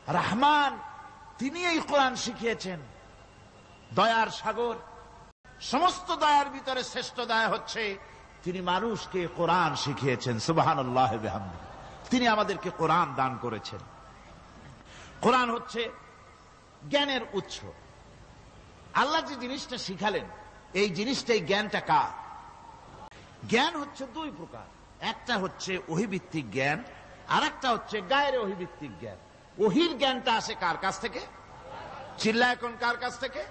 রহমান, তিনি এই কোরআন শিখিয়েছেন। দয়ার সাগর, সমস্ত দয়ার ভিতরে শ্রেষ্ঠ দয়া হচ্ছে তিনি মানুষকে কোরআন শিখিয়েছেন। সুবহানাল্লাহ ওয়া বিহামদিহি। তিনি আমাদেরকে কোরআন দান করেছেন। কোরআন হচ্ছে জ্ঞানের উৎস। আল্লাহ যে জিনিসটা শিখালেন, এই জিনিসটাই জ্ঞানটা কার? জ্ঞান হচ্ছে দুই প্রকার। একটা হচ্ছে ওহীভিত্তিক জ্ঞান, আর একটা হচ্ছে গায়রে ওহীভিত্তিক জ্ঞান। ওহীর জ্ঞানটা আসে কার কাছ থেকে? চিল্লায় কোন কার কাছ থেকে?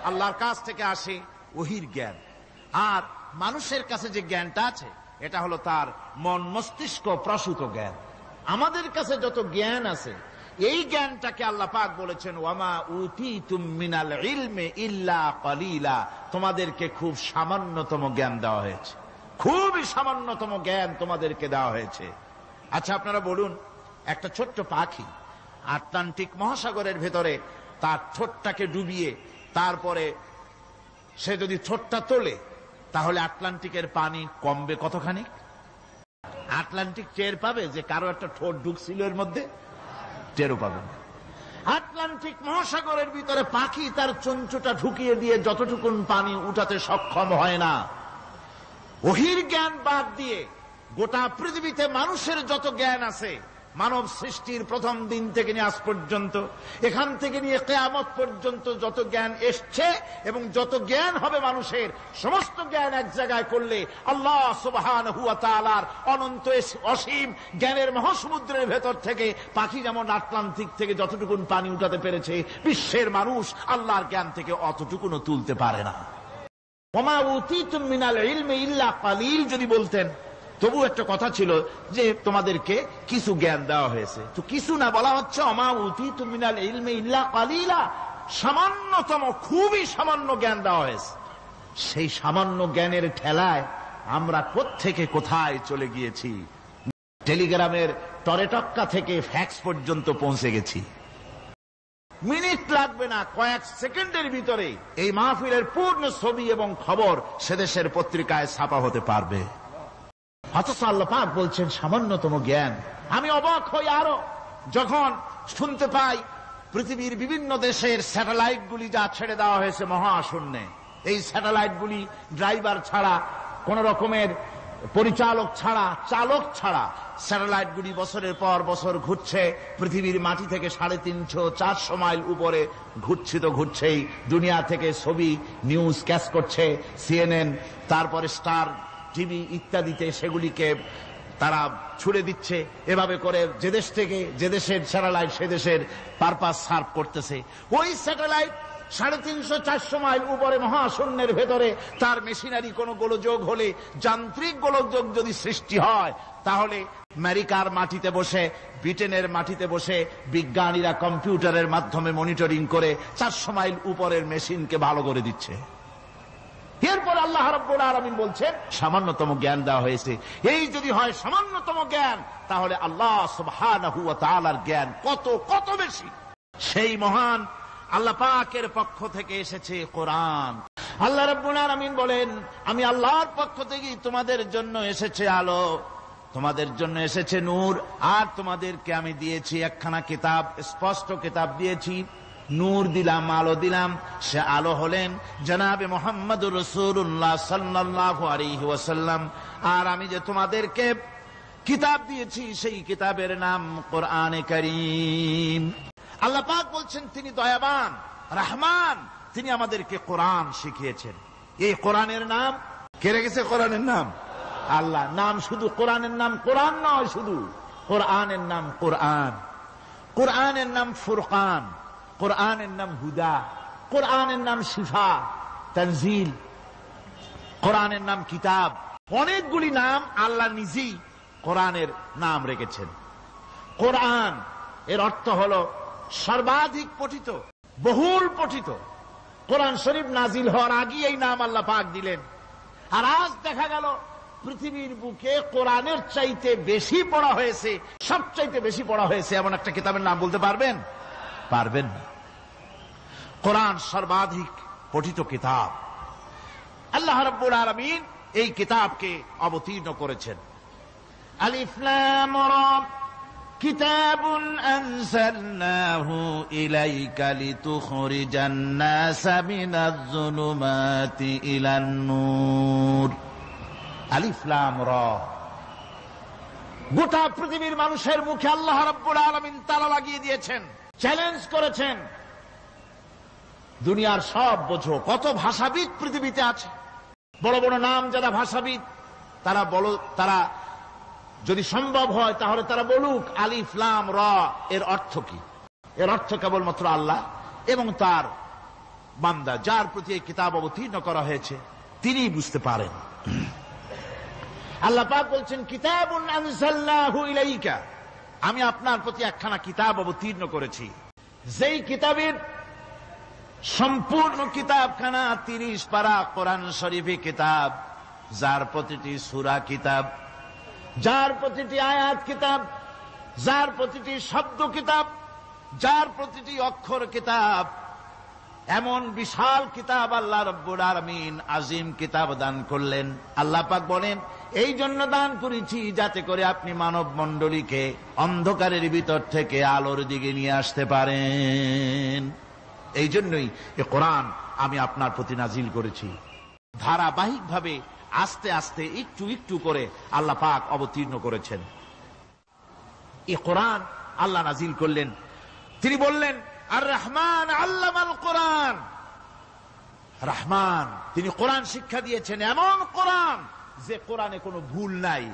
আল্লাহর কাছ থেকে আসে ওহীর জ্ঞান। আর মানুষের কাছে যে জ্ঞানটা আছে, এটা হলো তার মন মস্তিষ্ক প্রসূত জ্ঞান। আমাদের কাছে যত জ্ঞান আছে, এই জ্ঞানটাকে আল্লাহ পাক বলেছেন ওয়ামা উতীতুম মিনাল ইলমি ইল্লা কলিলা, তোমাদেরকে খুব সামান্যতম জ্ঞান দেওয়া হয়েছে। খুবই সামান্যতম জ্ঞান তোমাদেরকে দেওয়া হয়েছে। আচ্ছা, আপনারা বলুন, একটা ছোট্ট পাখি আটলান্টিক মহাসাগরের ভেতরে তার ঠোঁটটাকে ডুবিয়ে তারপরে সে যদি ঠোঁটটা তোলে, তাহলে আটলান্টিকের পানি কমবে কতখানি? আটলান্টিক টের পাবে যে কারো একটা ঠোঁট ঢুকছিল এর মধ্যে? টেরও পাবে না। আটলান্টিক মহাসাগরের ভিতরে পাখি তার চঞ্চুটা ঢুকিয়ে দিয়ে যতটুকুন পানি উঠাতে সক্ষম হয় না। ওহীর জ্ঞান বাদ দিয়ে গোটা পৃথিবীতে মানুষের যত জ্ঞান আছে, মানব সৃষ্টির প্রথম দিন থেকে নিয়ে আজ পর্যন্ত, এখান থেকে নিয়ে কিয়ামত পর্যন্ত যত জ্ঞান এসছে এবং যত জ্ঞান হবে মানুষের, সমস্ত জ্ঞান এক জায়গায় করলে আল্লাহ সুবহানাহু ওয়া তাআলার অনন্ত অসীম জ্ঞানের মহাসমুদ্রের ভেতর থেকে পাখি যেমন আটলান্টিক থেকে যতটুকুন পানি উঠাতে পেরেছে, বিশ্বের মানুষ আল্লাহর জ্ঞান থেকে অতটুকুনও তুলতে পারে না। ওমা উতীতুম মিনাল ইলমি ইল্লা কালিল যদি বলতেন, তবু একটা কথা ছিল যে তোমাদেরকে কিছু জ্ঞান দেওয়া হয়েছে। তো কিছু না, বলা হচ্ছে ওমা উতীতুম মিনাল ইলমি ইল্লা কালিলা, সামান্যতম, খুবই সামান্য জ্ঞান দেওয়া হয়েছে। সেই সামান্য জ্ঞানের ঠেলায় আমরা কোত্থেকে কোথায় চলে গিয়েছি। টেলিগ্রামের টরেটক্কা থেকে ফ্যাক্স পর্যন্ত পৌঁছে গেছি। মিনিট লাগবে না, কয়েক সেকেন্ডের ভিতরে এই মাহফিলের পূর্ণ ছবি এবং খবর সে দেশের পত্রিকায় ছাপা হতে পারবে। অথচ আল্লাহ পাক বলছেন সামান্যতম জ্ঞান। আমি অবাক হই আরো যখন শুনতে পাই পৃথিবীর বিভিন্ন দেশের স্যাটেলাইটগুলি যা ছেড়ে দেওয়া হয়েছে মহাশূন্যে, এই স্যাটেলাইটগুলি ড্রাইভার ছাড়া, কোন রকমের পরিচালক ছাড়া, চালক ছাড়া স্যাটেলাইটগুলি বছরের পর বছর ঘুরছে। পৃথিবীর মাটি থেকে 350-400 মাইল উপরে ঘুরছে, তো ঘুরছেই। দুনিয়া থেকে ছবি, নিউজ ক্যাচ করছে CNN, তারপরে স্টার টিভি ইত্যাদিতে সেগুলিকে তারা ছুড়ে দিচ্ছে। এভাবে করে যে দেশ থেকে যে দেশের স্যাটেলাইট সে দেশের পারপাস সার্ভ করতেছে। ওই স্যাটেলাইট 350-400 মাইল উপরে মহাশূন্যের ভেতরে তার মেশিনারি কোনো গোলযোগ হলে, যান্ত্রিক গোলযোগ যদি সৃষ্টি হয়, তাহলে আমেরিকার মাটিতে বসে, ব্রিটেনের মাটিতে বসে বিজ্ঞানীরা কম্পিউটারের মাধ্যমে মনিটরিং করে 400 মাইল উপরের মেশিনকে ভালো করে দিচ্ছে। এরপর আল্লাহ রাব্বুল আলামিন বলছেন সামান্যতম জ্ঞান দেওয়া হয়েছে। এই যদি হয় সামান্যতম জ্ঞান, তাহলে আল্লাহ সুবহানাহু ওয়া তাআলার জ্ঞান কত কত বেশি। সেই মহান আল্লাহ পাকের পক্ষ থেকে এসেছে কোরআন। আল্লাহ রাব্বুল আলামিন বলেন, আমি আল্লাহর পক্ষ থেকে তোমাদের জন্য এসেছে আলো, তোমাদের জন্য এসেছে নূর, আর তোমাদেরকে আমি দিয়েছি একখানা কিতাব, স্পষ্ট কিতাব দিয়েছি। নূর দিলাম, আলো দিলাম। সে আলো হলেন জনাবে মুহাম্মদুর রাসূলুল্লাহ সাল্লাল্লাহু আলাইহি ওয়াসাল্লাম। আর আমি যে তোমাদেরকে কিতাব দিয়েছি, সেই কিতাবের নাম কোরআনে কারীম। আল্লাহ পাক বলছেন তিনি দয়াবান, রহমান, তিনি আমাদেরকে কোরআন শিখিয়েছেন। এই কোরআনের নাম কে রেখেছে? কোরআনের নাম আল্লাহ। নাম শুধু কোরআনের নাম কোরআন নয়, শুধু কোরআনের নাম কোরআন। কোরআনের নাম ফুরকান, কোরআনের নাম হুদা, কোরআনের নাম শিফা, তানজিল, কোরআনের নাম কিতাব। অনেকগুলি নাম আল্লাহ নিজেই কোরআনের নাম রেখেছেন। কোরআন এর অর্থ হলো সর্বাধিক পঠিত, বহুল পঠিত। কোরআন শরীফ নাজিল হওয়ার আগে এই নাম আল্লাহ পাক দিলেন। আর আজ দেখা গেল পৃথিবীর বুকে কোরআনের চাইতে বেশি পড়া হয়েছে, সবচাইতে বেশি পড়া হয়েছে এমন একটা কিতাবের নাম বলতে পারবেন? পারবেন না। কোরআন সর্বাধিক পঠিত কিতাব। আল্লাহ রাব্বুল আলামিন এই কিতাবকে অবতীর্ণ করেছেন। আলিফ লাম রা কিতাবুন আনজালনাহু ইলাইকা লিতুখরিজান নাসা মিনাজ-যুলুমাতি ইলান-নূর। আলিফ লাম রা। গোটা পৃথিবীর মানুষের মুখে আল্লাহ রাব্বুল আলামিন তালা লাগিয়ে দিয়েছেন, চ্যালেঞ্জ করেছেন, দুনিয়ার সব বোঝো। কত ভাষাবিদ পৃথিবীতে আছে, বড় বড় নাম যারা ভাষাবিদ, তারা যদি সম্ভব হয় তাহলে তারা বলুক আলিফ লাম রা এর অর্থ কি। এর অর্থ কেবলমাত্র আল্লাহ এবং তার বান্দা, যার প্রতি এই কিতাব অবতীর্ণ করা হয়েছে, তিনিই বুঝতে পারেন। আল্লাহ পাক বলছেন কিতাবুন আনজালনাহু ইলাইকা, আমি আপনার প্রতি একখানা কিতাব অবতীর্ণ করেছি, যেই কিতাবের সম্পূর্ণ কিতাবখানা 30 পারা কোরআন শরীফে কিতাব, যার প্রতিটি সূরা কিতাব, যার প্রতিটি আয়াত কিতাব, যার প্রতিটি শব্দ কিতাব, যার প্রতিটি অক্ষর কিতাব। এমন বিশাল কিতাব আল্লাহ রাব্বুল আলামিন আজিম কিতাব দান করলেন। আল্লাহ পাক বলেন এই জন্য দান করেছি যাতে করে আপনি মানব মণ্ডলীকে অন্ধকারের ভিতর থেকে আলোর দিকে নিয়ে আসতে পারেন। এই জন্যই এ কোরআন আমি আপনার প্রতি নাজিল করেছি। ধারাবাহিকভাবে আস্তে আস্তে একটু একটু করে আল্লাহ পাক অবতীর্ণ করেছেন। এ কোরআন আল্লাহ নাজিল করলেন। তিনি বললেন আর রহমান আল্লামাল কোরআন। রহমান, তিনি কোরআন শিক্ষা দিয়েছেন, এমন কোরআন যে কোরআনে কোনো ভুল নাই।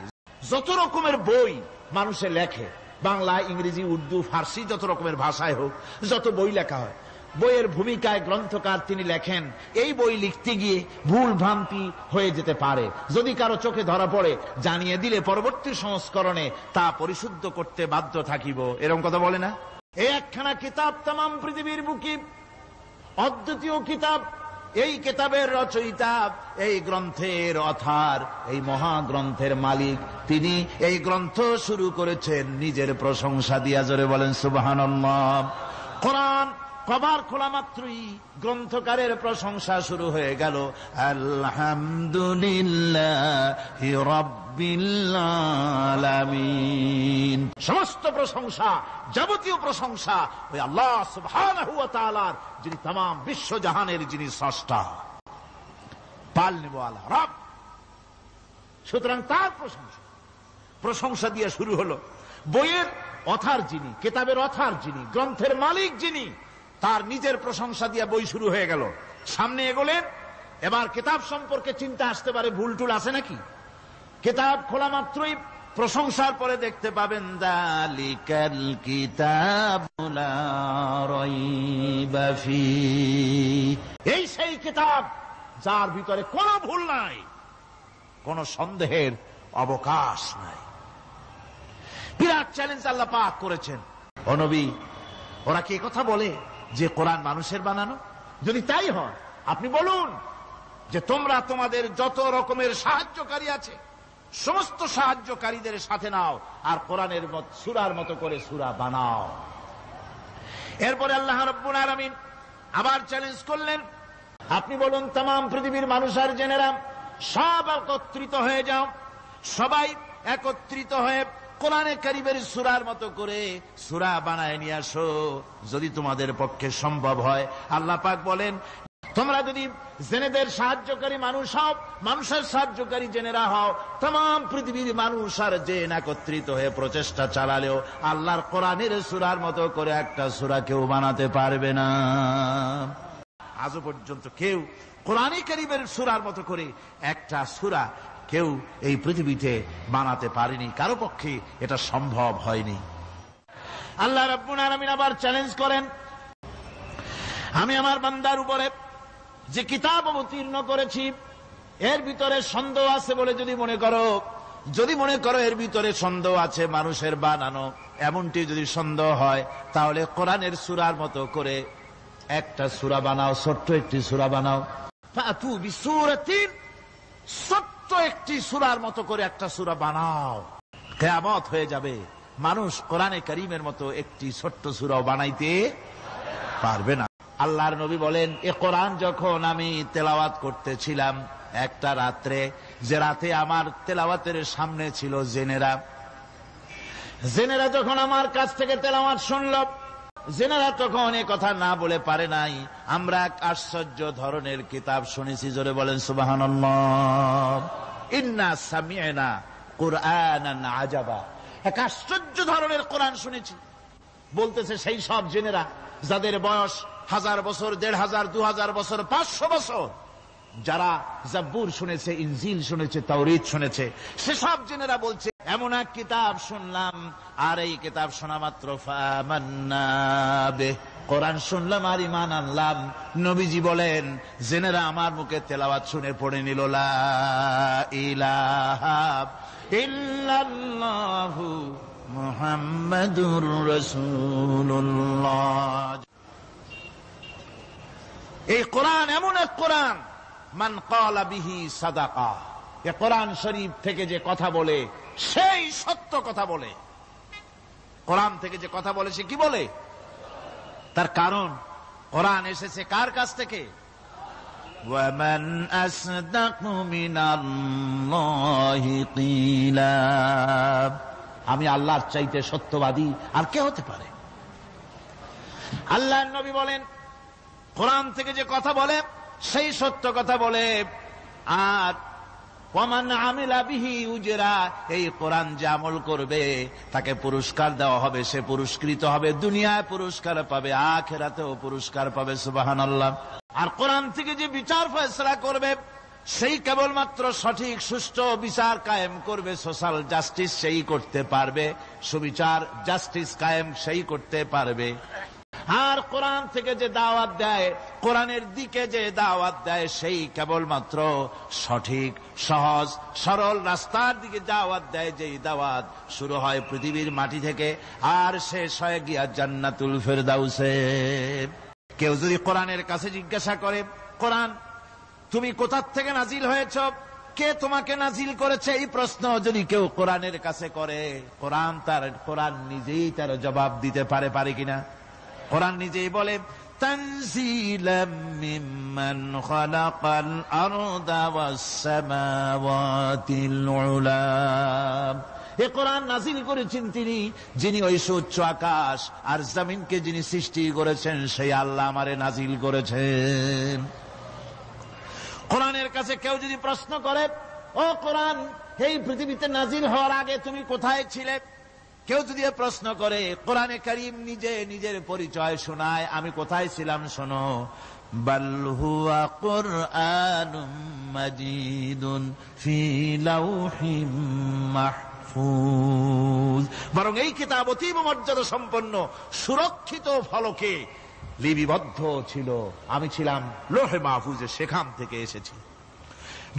যত রকমের বই মানুষে লেখে, বাংলা, ইংরেজি, উর্দু, ফার্সি, যত রকমের ভাষায় হোক, যত বই লেখা হয়, বইয়ের ভূমিকায় গ্রন্থকার তিনি লেখেন এই বই লিখতে গিয়ে ভুল ভ্রান্তি হয়ে যেতে পারে, যদি কারো চোখে ধরা পড়ে জানিয়ে দিলে পরবর্তী সংস্করণে তা পরিশুদ্ধ করতে বাধ্য থাকিব, এরকম কথা বলে না? এই একখানা কিতাব তামাম পৃথিবীর বুকে অদ্বিতীয় কিতাব। এই কিতাবের রচয়িতা, এই গ্রন্থের অথার, এই মহাগ্রন্থের মালিক, তিনি এই গ্রন্থ শুরু করেছেন নিজের প্রশংসা দিয়া। জোরে বলেন সুবহানাল্লাহ। কোরআন কভার খোলা মাত্রই গ্রন্থকারের প্রশংসা শুরু হয়ে গেল, আলহামদুলিল্লাহি রাব্বিল আলামিন। সমস্ত প্রশংসা, যাবতীয় প্রশংসা ওই আল্লাহ সুবহানাহু ওয়া তাআলার, যিনি तमाम বিশ্ব জাহানের যিনি স্রষ্টা, পালনেওয়ালা রব। সুতরাং তার প্রশংসা দিয়ে শুরু হলো। বইয়ের অথার যিনি, কিতাবের অথার যিনি, গ্রন্থের মালিক যিনি, তার নিজের প্রশংসা দিয়ে বই শুরু হয়ে গেল। সামনে এগোলেন, এবার কিতাব সম্পর্কে চিন্তা আসতে পারে ভুল টুল আছে নাকি। কিতাব খোলা মাত্রই প্রশংসার পরে দেখতে পাবেন যালিকাল কিতাবু লা রাইবা ফীহি, এই সেই কিতাব যার ভিতরে কোনো ভুল নাই, কোনো সন্দেহের অবকাশ নাই। বিরাট চ্যালেঞ্জ আল্লাহ পাক করেছেন। ও নবী, ওরা কি কথা বলে যে কোরআন মানুষের বানানো? যদি তাই হয় আপনি বলুন যে তোমরা তোমাদের যত রকমের সাহায্যকারী আছে সমস্ত সাহায্যকারীদের সাথে নাও আর কোরআনের সূরার মতো করে সূরা বানাও। এরপরে আল্লাহ রাব্বুল আলামিন আবার চ্যালেঞ্জ করলেন, আপনি বলুন तमाम পৃথিবীর মানুষ আর জেনেরা সব একত্রিত হয়ে যাও, সবাই একত্রিত হয়ে কোরআনে কারীমের সূরার মতো করে সূরা বানায় নিয়ে আসো, যদি তোমাদের পক্ষে সম্ভব হয়। আল্লাহ পাক বলেন তোমরা যদি জেনেদের সাহায্যকারী মানুষ হও, মানুষের সাহায্যকারী জেনেরা হও, तमाम পৃথিবীর মানুষ আর জেন একত্রিত হয়ে প্রচেষ্টা চালালেও আল্লাহর কোরআনের সূরার মতো করে একটা সূরা কেউ বানাতে পারবে না। আজও পর্যন্ত কেউ কোরআনে কারীমের সূরার মতো করে একটা সূরা কেউ এই পৃথিবীতে বানাতে পারেনি, কারো পক্ষে এটা সম্ভব হয়নি। আল্লাহ রাব্বুল আলামিন আবার চ্যালেঞ্জ করেন, আমি আমার বান্দার উপরে যে কিতাব অবতীর্ণ করেছি এর ভিতরে সন্দেহ আছে বলে যদি মনে করো এর ভিতরে সন্দেহ আছে মানুষের বানানো, এমনটি যদি সন্দেহ হয় তাহলে কোরআনের সূরার মতো করে একটা সূরা বানাও, ছোট্ট একটি সূরা বানাও। ফাতু বিসূরাতিন, ছোট্ট একটি সূরার মতো করে একটা সূরা বানাও। কিয়ামত হয়ে যাবে, মানুষ কোরআনে কারীমের মতো একটি ছোট্ট সূরাও বানাইতে পারবে না। আল্লাহর নবী বলেন, এ কোরআন যখন আমি তেলাওয়াত করতেছিলাম একটা রাত্রে, যে রাতে আমার তেলাওয়াতের সামনে ছিল জেনেরা, জেনেরা যখন আমার কাছ থেকে তেলাওয়াত শুনল, জেনেরা তখন এ কথা না বলে পারে নাই, আমরা এক আশ্চর্য ধরনের কিতাব শুনেছি, জোরে বলেন সুবহানাল্লাহ। ইন্না সামি'না কুরআনান আজাবা, এক আশ্চর্য ধরনের কোরআন শুনেছি। বলতেছে সেই সব জেনেরা যাদের বয়স 1000 বছর, 1500, 2000 বছর, 500 বছর, যারা জাব্বুর শুনেছে, ইনজিল শুনেছে, তাওরীত শুনেছে, সেসব জেনেরা বলছে এমন এক কিতাব শুনলাম, আর এই কিতাব শোনা মাত্র ফামান্না বিহি, কোরআন শুনলাম আর ঈমান আনলাম। নবীজি বলেন জেনেরা আমার মুখে তেলাওয়াত শুনে পড়ে নিল লা ইলাহা ইল্লাল্লাহু মুহাম্মাদুর রাসূলুল্লাহ। এই কোরআন এমন এক কোরআন, মান ক্বালা বিহি সাদাকা, এ কোরআন শরীফ থেকে যে কথা বলে সেই সত্য কথা বলে। কোরআন থেকে যে কথা বলে সে কি বলে? তার কারণ কোরআন এসেছে কার কাছ থেকে? ওয়ামান আসদাকু মিনাল্লাহি কিলা, আমি আল্লাহর চাইতে সত্যবাদী আর কে হতে পারে? আল্লাহর নবী বলেন কোরআন থেকে যে কথা বলে সেই সত্য কথা বলে। আর ওয়ামান আমিলা বিহি উজরা, এই কোরআন যে আমল করবে তাকে পুরস্কার দেওয়া হবে, সে পুরস্কৃত হবে, দুনিয়ায় পুরস্কার পাবে, আখিরাতেও পুরস্কার পাবে। সুবহানাল্লাহ। আর কোরআন থেকে যে বিচার ফয়সালা করবে সেই কেবলমাত্র সঠিক সুষ্ঠু বিচার কায়েম করবে, সোশ্যাল জাস্টিস সেই করতে পারবে, সুবিচার জাস্টিস কায়েম সেই করতে পারবে। আর কোরআন থেকে যে দাওয়াত দেয়, কোরআনের দিকে যে দাওয়াত দেয়, সেই কেবলমাত্র সঠিক সহজ সরল রাস্তার দিকে দাওয়াত দেয়, যেই দাওয়াত শুরু হয় পৃথিবীর মাটি থেকে আর শেষ হয় গিয়া জান্নাতুল ফেরদাউসে। কেউ যদি কোরআনের কাছে জিজ্ঞাসা করে, কোরআন তুমি কোথা থেকে নাজিল হয়েছ, কে তোমাকে নাজিল করেছে, এই প্রশ্ন যদি কেউ কোরআনের কাছে করে, কোরআন নিজেই তার জবাব দিতে পারে কিনা? কোরআন নিজেই বলে তানজিলাম মিম্মান খালাকাল আরদা ওয়াস সামাওয়াতিল উলা, এ কোরআন নাজিল করেছেন তিনি, যিনি ওই সুউচ্চ আকাশ আর জমিনকে যিনি সৃষ্টি করেছেন, সেই আল্লাহ আমারে নাজিল করেছেন। কোরআনের কাছে কেউ যদি প্রশ্ন করে, ও কোরআন এই পৃথিবীতে নাজিল হওয়ার আগে তুমি কোথায় ছিলে, কেউ যদি প্রশ্ন করে, কোরআনে কারীম নিজে নিজের পরিচয় শোনায়, আমি কোথায় ছিলাম শোনো, বাল হুয়া কুরআনুম মাজিদুন ফি লাউহিম মাহফুজ, বরং এই কিতাব অতীব মর্যাদা সম্পন্ন সুরক্ষিত ফলকে লিপিবদ্ধ ছিল, আমি ছিলাম লৌহে মাহফুজে, সেখান থেকে এসেছি।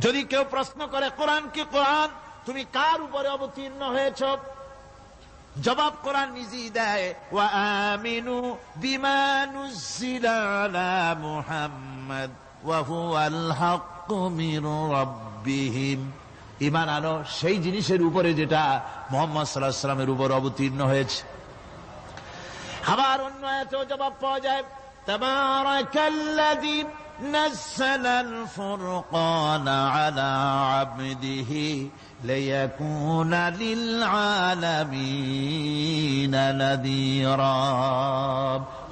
যদি কেউ প্রশ্ন করে কোরআন কি, কোরআন তুমি কার উপরে অবতীর্ণ হয়েছ, জবাব কোরআন নিজেই দেয়, ওয়া আমিনু বিমা নুজ্জিলা আলা মুহাম্মাদ ওয়া হুয়াল হাক্কু মির রাব্বিহিম, ঈমান আনো সেই জিনিসের উপরে যেটা মুহাম্মদ সাল্লাল্লাহু আলাইহি ওয়াসাল্লামের উপর অবতীর্ণ হয়েছে। আবার অন্য আয়াতেও জবাব পাওয়া যায়, তাবারাকাল্লাযী নাযালাল ফুরকানা আলা আবদিহি লিয়াকুনা লিল আলামিনা নাযীরা,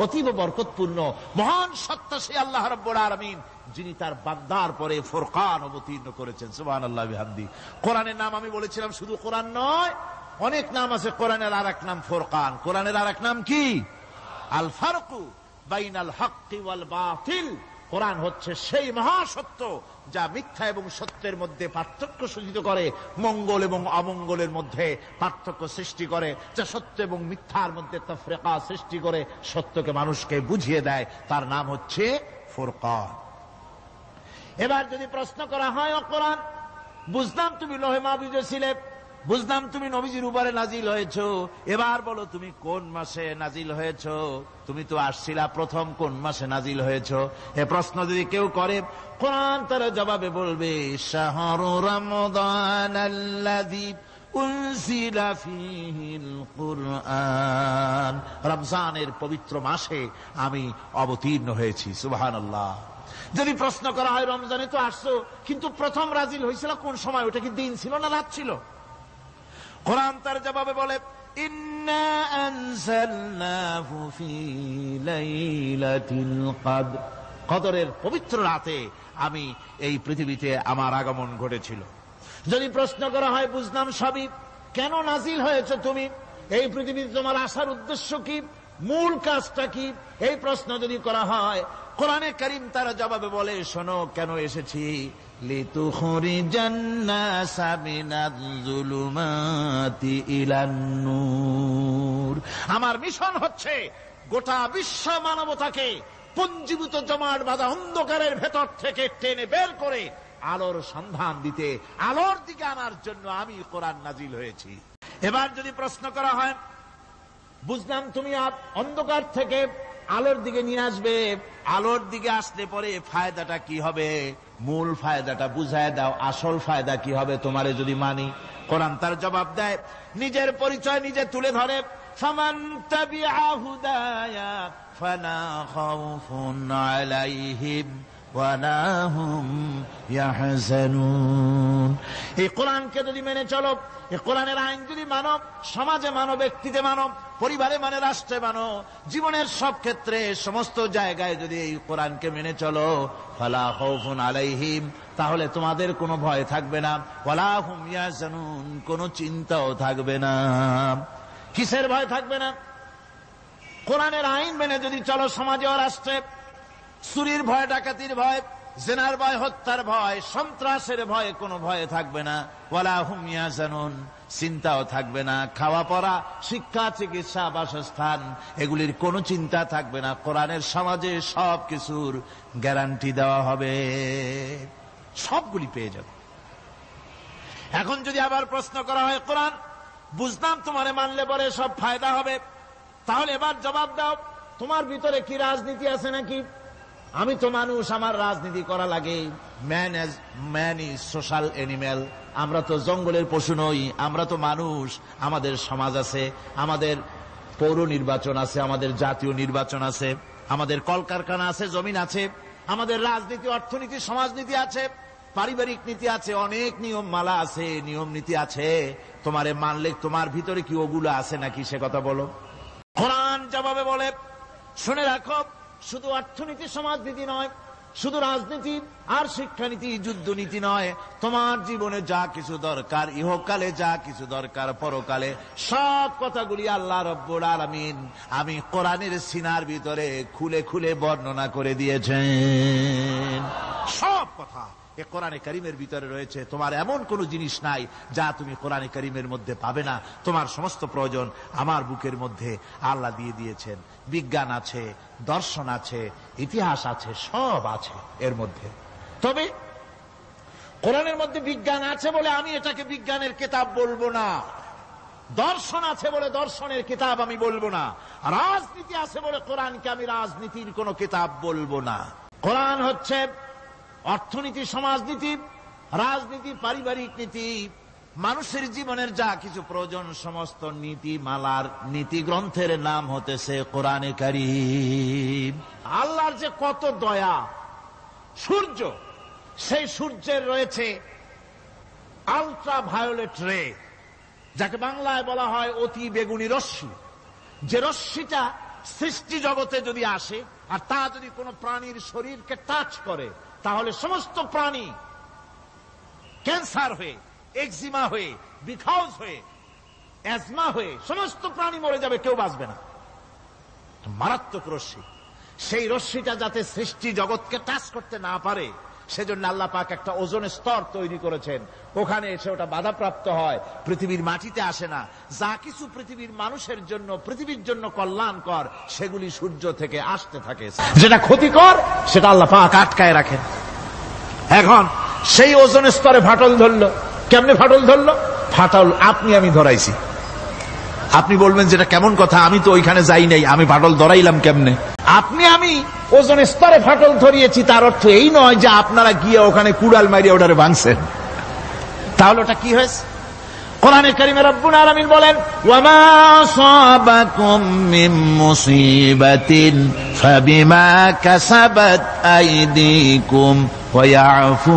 অতীব বরকতপূর্ণ মহান সত্তা সেই আল্লাহ রাব্বুল আলামিন, যিনি তার বান্দার পরে ফুরকান অবতীর্ণ করেছেন। সুবহানাল্লাহ বিহামদি। কোরআনের নাম আমি বলেছিলাম শুধু কোরআন নয়, অনেক নাম আছে। কোরআনের আর এক নাম ফুরকান, কোরআনের আর এক নাম কি? আল ফারকু বাইনাল হক্কি ওয়াল বাতিল, কোরআন হচ্ছে সেই মহাসত্য যা মিথ্যা এবং সত্যের মধ্যে পার্থক্য সূচিত করে, মঙ্গল এবং অমঙ্গলের মধ্যে পার্থক্য সৃষ্টি করে, যা সত্য এবং মিথ্যার মধ্যে তাফরিকা সৃষ্টি করে, সত্যকে মানুষকে বুঝিয়ে দেয়, তার নাম হচ্ছে ফুরকান। এবার যদি প্রশ্ন করা হয়, ও কোরআন বুঝলাম তুমি লৌহে মাহফুজে ছিলে, বুঝলাম তুমি নবীজির উপরে নাজিল হয়েছ, এবার বলো তুমি কোন মাসে নাজিল হয়েছ, তুমি তো আসছিলা প্রথম কোন মাসে নাজিল হয়েছ, এ প্রশ্ন যদি কেউ করে, কোরআন তার জবাবে বলবে শাহরু রমাদানাল্লাযী উনজিলা ফীহিল কুরআন, রমজানের পবিত্র মাসে আমি অবতীর্ণ হয়েছি। সুবহানাল্লাহ। যদি প্রশ্ন করা হয় রমজানে তো আসছো, কিন্তু প্রথম নাজিল হয়েছিল কোন সময়, ওটা কি দিন ছিল না রাত ছিল? কোরআন তার জবাবে বলে ইন্না আনজালনাহু ফি লাইলাতিল কদর, কদরের পবিত্র রাতে আমি এই পৃথিবীতে আমার আগমন ঘটেছিল। যদি প্রশ্ন করা হয় বুঝলাম সবই, কেন নাজিল হয়েছে তুমি, এই পৃথিবীতে তোমার আসার উদ্দেশ্য কি, মূল কাজটা কি, এই প্রশ্ন যদি করা হয়, কোরআনে কারীম তার জবাবে বলে, শোনো কেন এসেছি, লিতুখরিজান নাসা মিনাজ যুলুমাতি ইলান নূর। আমার মিশন হচ্ছে গোটা বিশ্ব মানবতাকে পঞ্জীভূত জমাট বাঁধা অন্ধকারের ভেতর থেকে টেনে বের করে আলোর সন্ধান দিতে, আলোর দিকে আনার জন্য আমি কোরআন নাজিল হয়েছি। এবার যদি প্রশ্ন করা হয়, বুঝলাম তুমি অন্ধকার থেকে আলোর দিকে নিয়ে আসবে, আলোর দিকে আসলে পরে ফায়দাটা কি হবে, মূল ফায়দাটা বুঝায় দাও, আসল ফায়দা কি হবে তোমারে যদি মানি। কোরআন তার জবাব দেয়, নিজের পরিচয় নিজে তুলে ধরে, ফামান তাবিআ হুদায়া ফালা খাউফুন আলাইহিম ওয়ালা হুম ইয়াহজানুন। এই কোরআনকে যদি মেনে চলো, এই কোরআনের আইন যদি মানো, সমাজে মানো, ব্যক্তিতে মানো, পরিবারে মানে, রাষ্ট্রে মানো, জীবনের সব ক্ষেত্রে সমস্ত জায়গায় যদি এই কোরআনকে মেনে চলো, ফালা খাউফুন আলাইহিম, তাহলে তোমাদের কোনো ভয় থাকবে না, ওয়ালা হুম ইয়াহজানুন, কোনো চিন্তাও থাকবে না। কিসের ভয় থাকবে না? কোরআনের আইন মেনে যদি চলো সমাজে ও রাষ্ট্রে, চুরির ভয়, ডাকাতির ভয়, জিনার ভয়, হত্যার ভয়, সন্ত্রাসের ভয়, কোনো ভয় থাকবে না। ওয়ালা হুম ইয়াহজানুন, চিন্তাও থাকবে না। খাওয়া পড়া, শিক্ষা, চিকিৎসা, বাসস্থান, এগুলির কোনো চিন্তা থাকবে না। কোরআনের সমাজে সব কিছুর গ্যারান্টি দেওয়া হবে, সবগুলি পেয়ে যাবে। এখন যদি আবার প্রশ্ন করা হয়, কোরআন বুঝলাম তোমারে মানলে পরে সব ফায়দা হবে, তাহলে এবার জবাব দাও, তোমার ভিতরে কি রাজনীতি আছে নাকি? আমি তো মানুষ, আমার রাজনীতি করা লাগে। ম্যান ইজ সোশ্যাল অ্যানিম্যাল, আমরা তো জঙ্গলের পশু নই, আমরা তো মানুষ। আমাদের সমাজ আছে, আমাদের পৌর নির্বাচন আছে, আমাদের জাতীয় নির্বাচন আছে, আমাদের কলকারখানা আছে, জমিন আছে, আমাদের রাজনীতি, অর্থনীতি, সমাজনীতি আছে, পারিবারিক নীতি আছে, অনেক নিয়ম মালা আছে, নিয়ম নীতি আছে। তোমারে মানলে তোমার ভিতরে কি ওগুলো আছে নাকি, সে কথা বলো। কোরআন জবাবে বলে, শুনে রাখো, শুধু অর্থনীতি, সমাজনীতি নয়, শুধু রাজনীতি আর শিক্ষানীতি, যুদ্ধনীতি নয়, তোমার জীবনে যা কিছু দরকার, ইহকালে যা কিছু দরকার, পরকালে, সব কথাগুলি আল্লাহ রব্বুল আলামিন আমি কোরআনের সিনার ভিতরে খুলে খুলে বর্ণনা করে দিয়েছেন। সব কথা এ কোরআনে কারীমের ভিতরে রয়েছে। তোমার এমন কোন জিনিস নাই যা তুমি কোরআনে কারীমের মধ্যে পাবে না। তোমার সমস্ত প্রয়োজন আমার বুকের মধ্যে আল্লাহ দিয়ে দিয়েছেন। বিজ্ঞান আছে, দর্শন আছে, ইতিহাস আছে, সব আছে এর মধ্যে। তবে কোরআনের মধ্যে বিজ্ঞান আছে বলে আমি এটাকে বিজ্ঞানের কিতাব বলবো না, দর্শন আছে বলে দর্শনের কিতাব আমি বলবো না, রাজনীতি আছে বলে কোরআনকে আমি রাজনীতির কোন কিতাব বলবো না। কোরআন হচ্ছে অর্থনীতি, সমাজনীতি, রাজনীতি, পারিবারিক নীতি, মানুষের জীবনের যা কিছু প্রয়োজন, সমস্ত নীতি মালার নীতি গ্রন্থের নাম হতেছে কোরআনে কারীম। আল্লাহর যে কত দয়া, সূর্য, সেই সূর্যের রয়েছে আলট্রা ভায়োলেট রে, যাকে বাংলায় বলা হয় অতি বেগুনি রশ্মি। যে রশ্মিটা সৃষ্টি জগতে যদি আসে আর তা যদি কোনো প্রাণীর শরীরকে টাচ করে, তাহলে সমস্ত প্রাণী ক্যান্সার হয়ে, এক্সিমা হয়ে, বিখাউজ হয়ে, অ্যাজমা হয়ে সমস্ত প্রাণী মরে যাবে, কেউ বাঁচবে না। মারাত্মক রশ্মি। সেই রশ্মিটা যাতে সৃষ্টি জগৎকে টাচ করতে না পারে, সেজন্য আল্লাহ পাক একটা ওজোন স্তর তৈরি করেছেন। ওখানে এসে ওটা বাধাপ্রাপ্ত হয়, পৃথিবীর মাটিতে আসে না। যা কিছু পৃথিবীর মানুষের জন্য, পৃথিবীর জন্য কল্যাণকর, সেগুলি সূর্য থেকে আসতে থাকে। যেটা ক্ষতিকর সেটা আল্লাহ পাক আটকায় রাখেন। এখন সেই ওজোন স্তরে ফাটল ধরলো। কেমনে ফাটল ধরলো? ফাটল আপনি আমি ধরাইছি। আপনি বলবেন যেটা কেমন কথা, আমি তো ওইখানে যাই নাই, আমি ফাটল ধরাইলাম কেমনে? আপনি আমি ওজন স্তরে ফাটল ধরিয়েছি, তার অর্থ এই নয় যে আপনারা গিয়ে ওখানে কুড়াল মারিয়ে ওটারে ভাঙছেন। তাহলে ওটা কি হয়েছে? কোরআনে কারীমে রব্বুল আলামিন বলেন, ওয়ামা আসাবাকুম মিন মুসিবাতিন ফাবিমা কাসাবাত আইদিকুম ওয়া ইয়াফু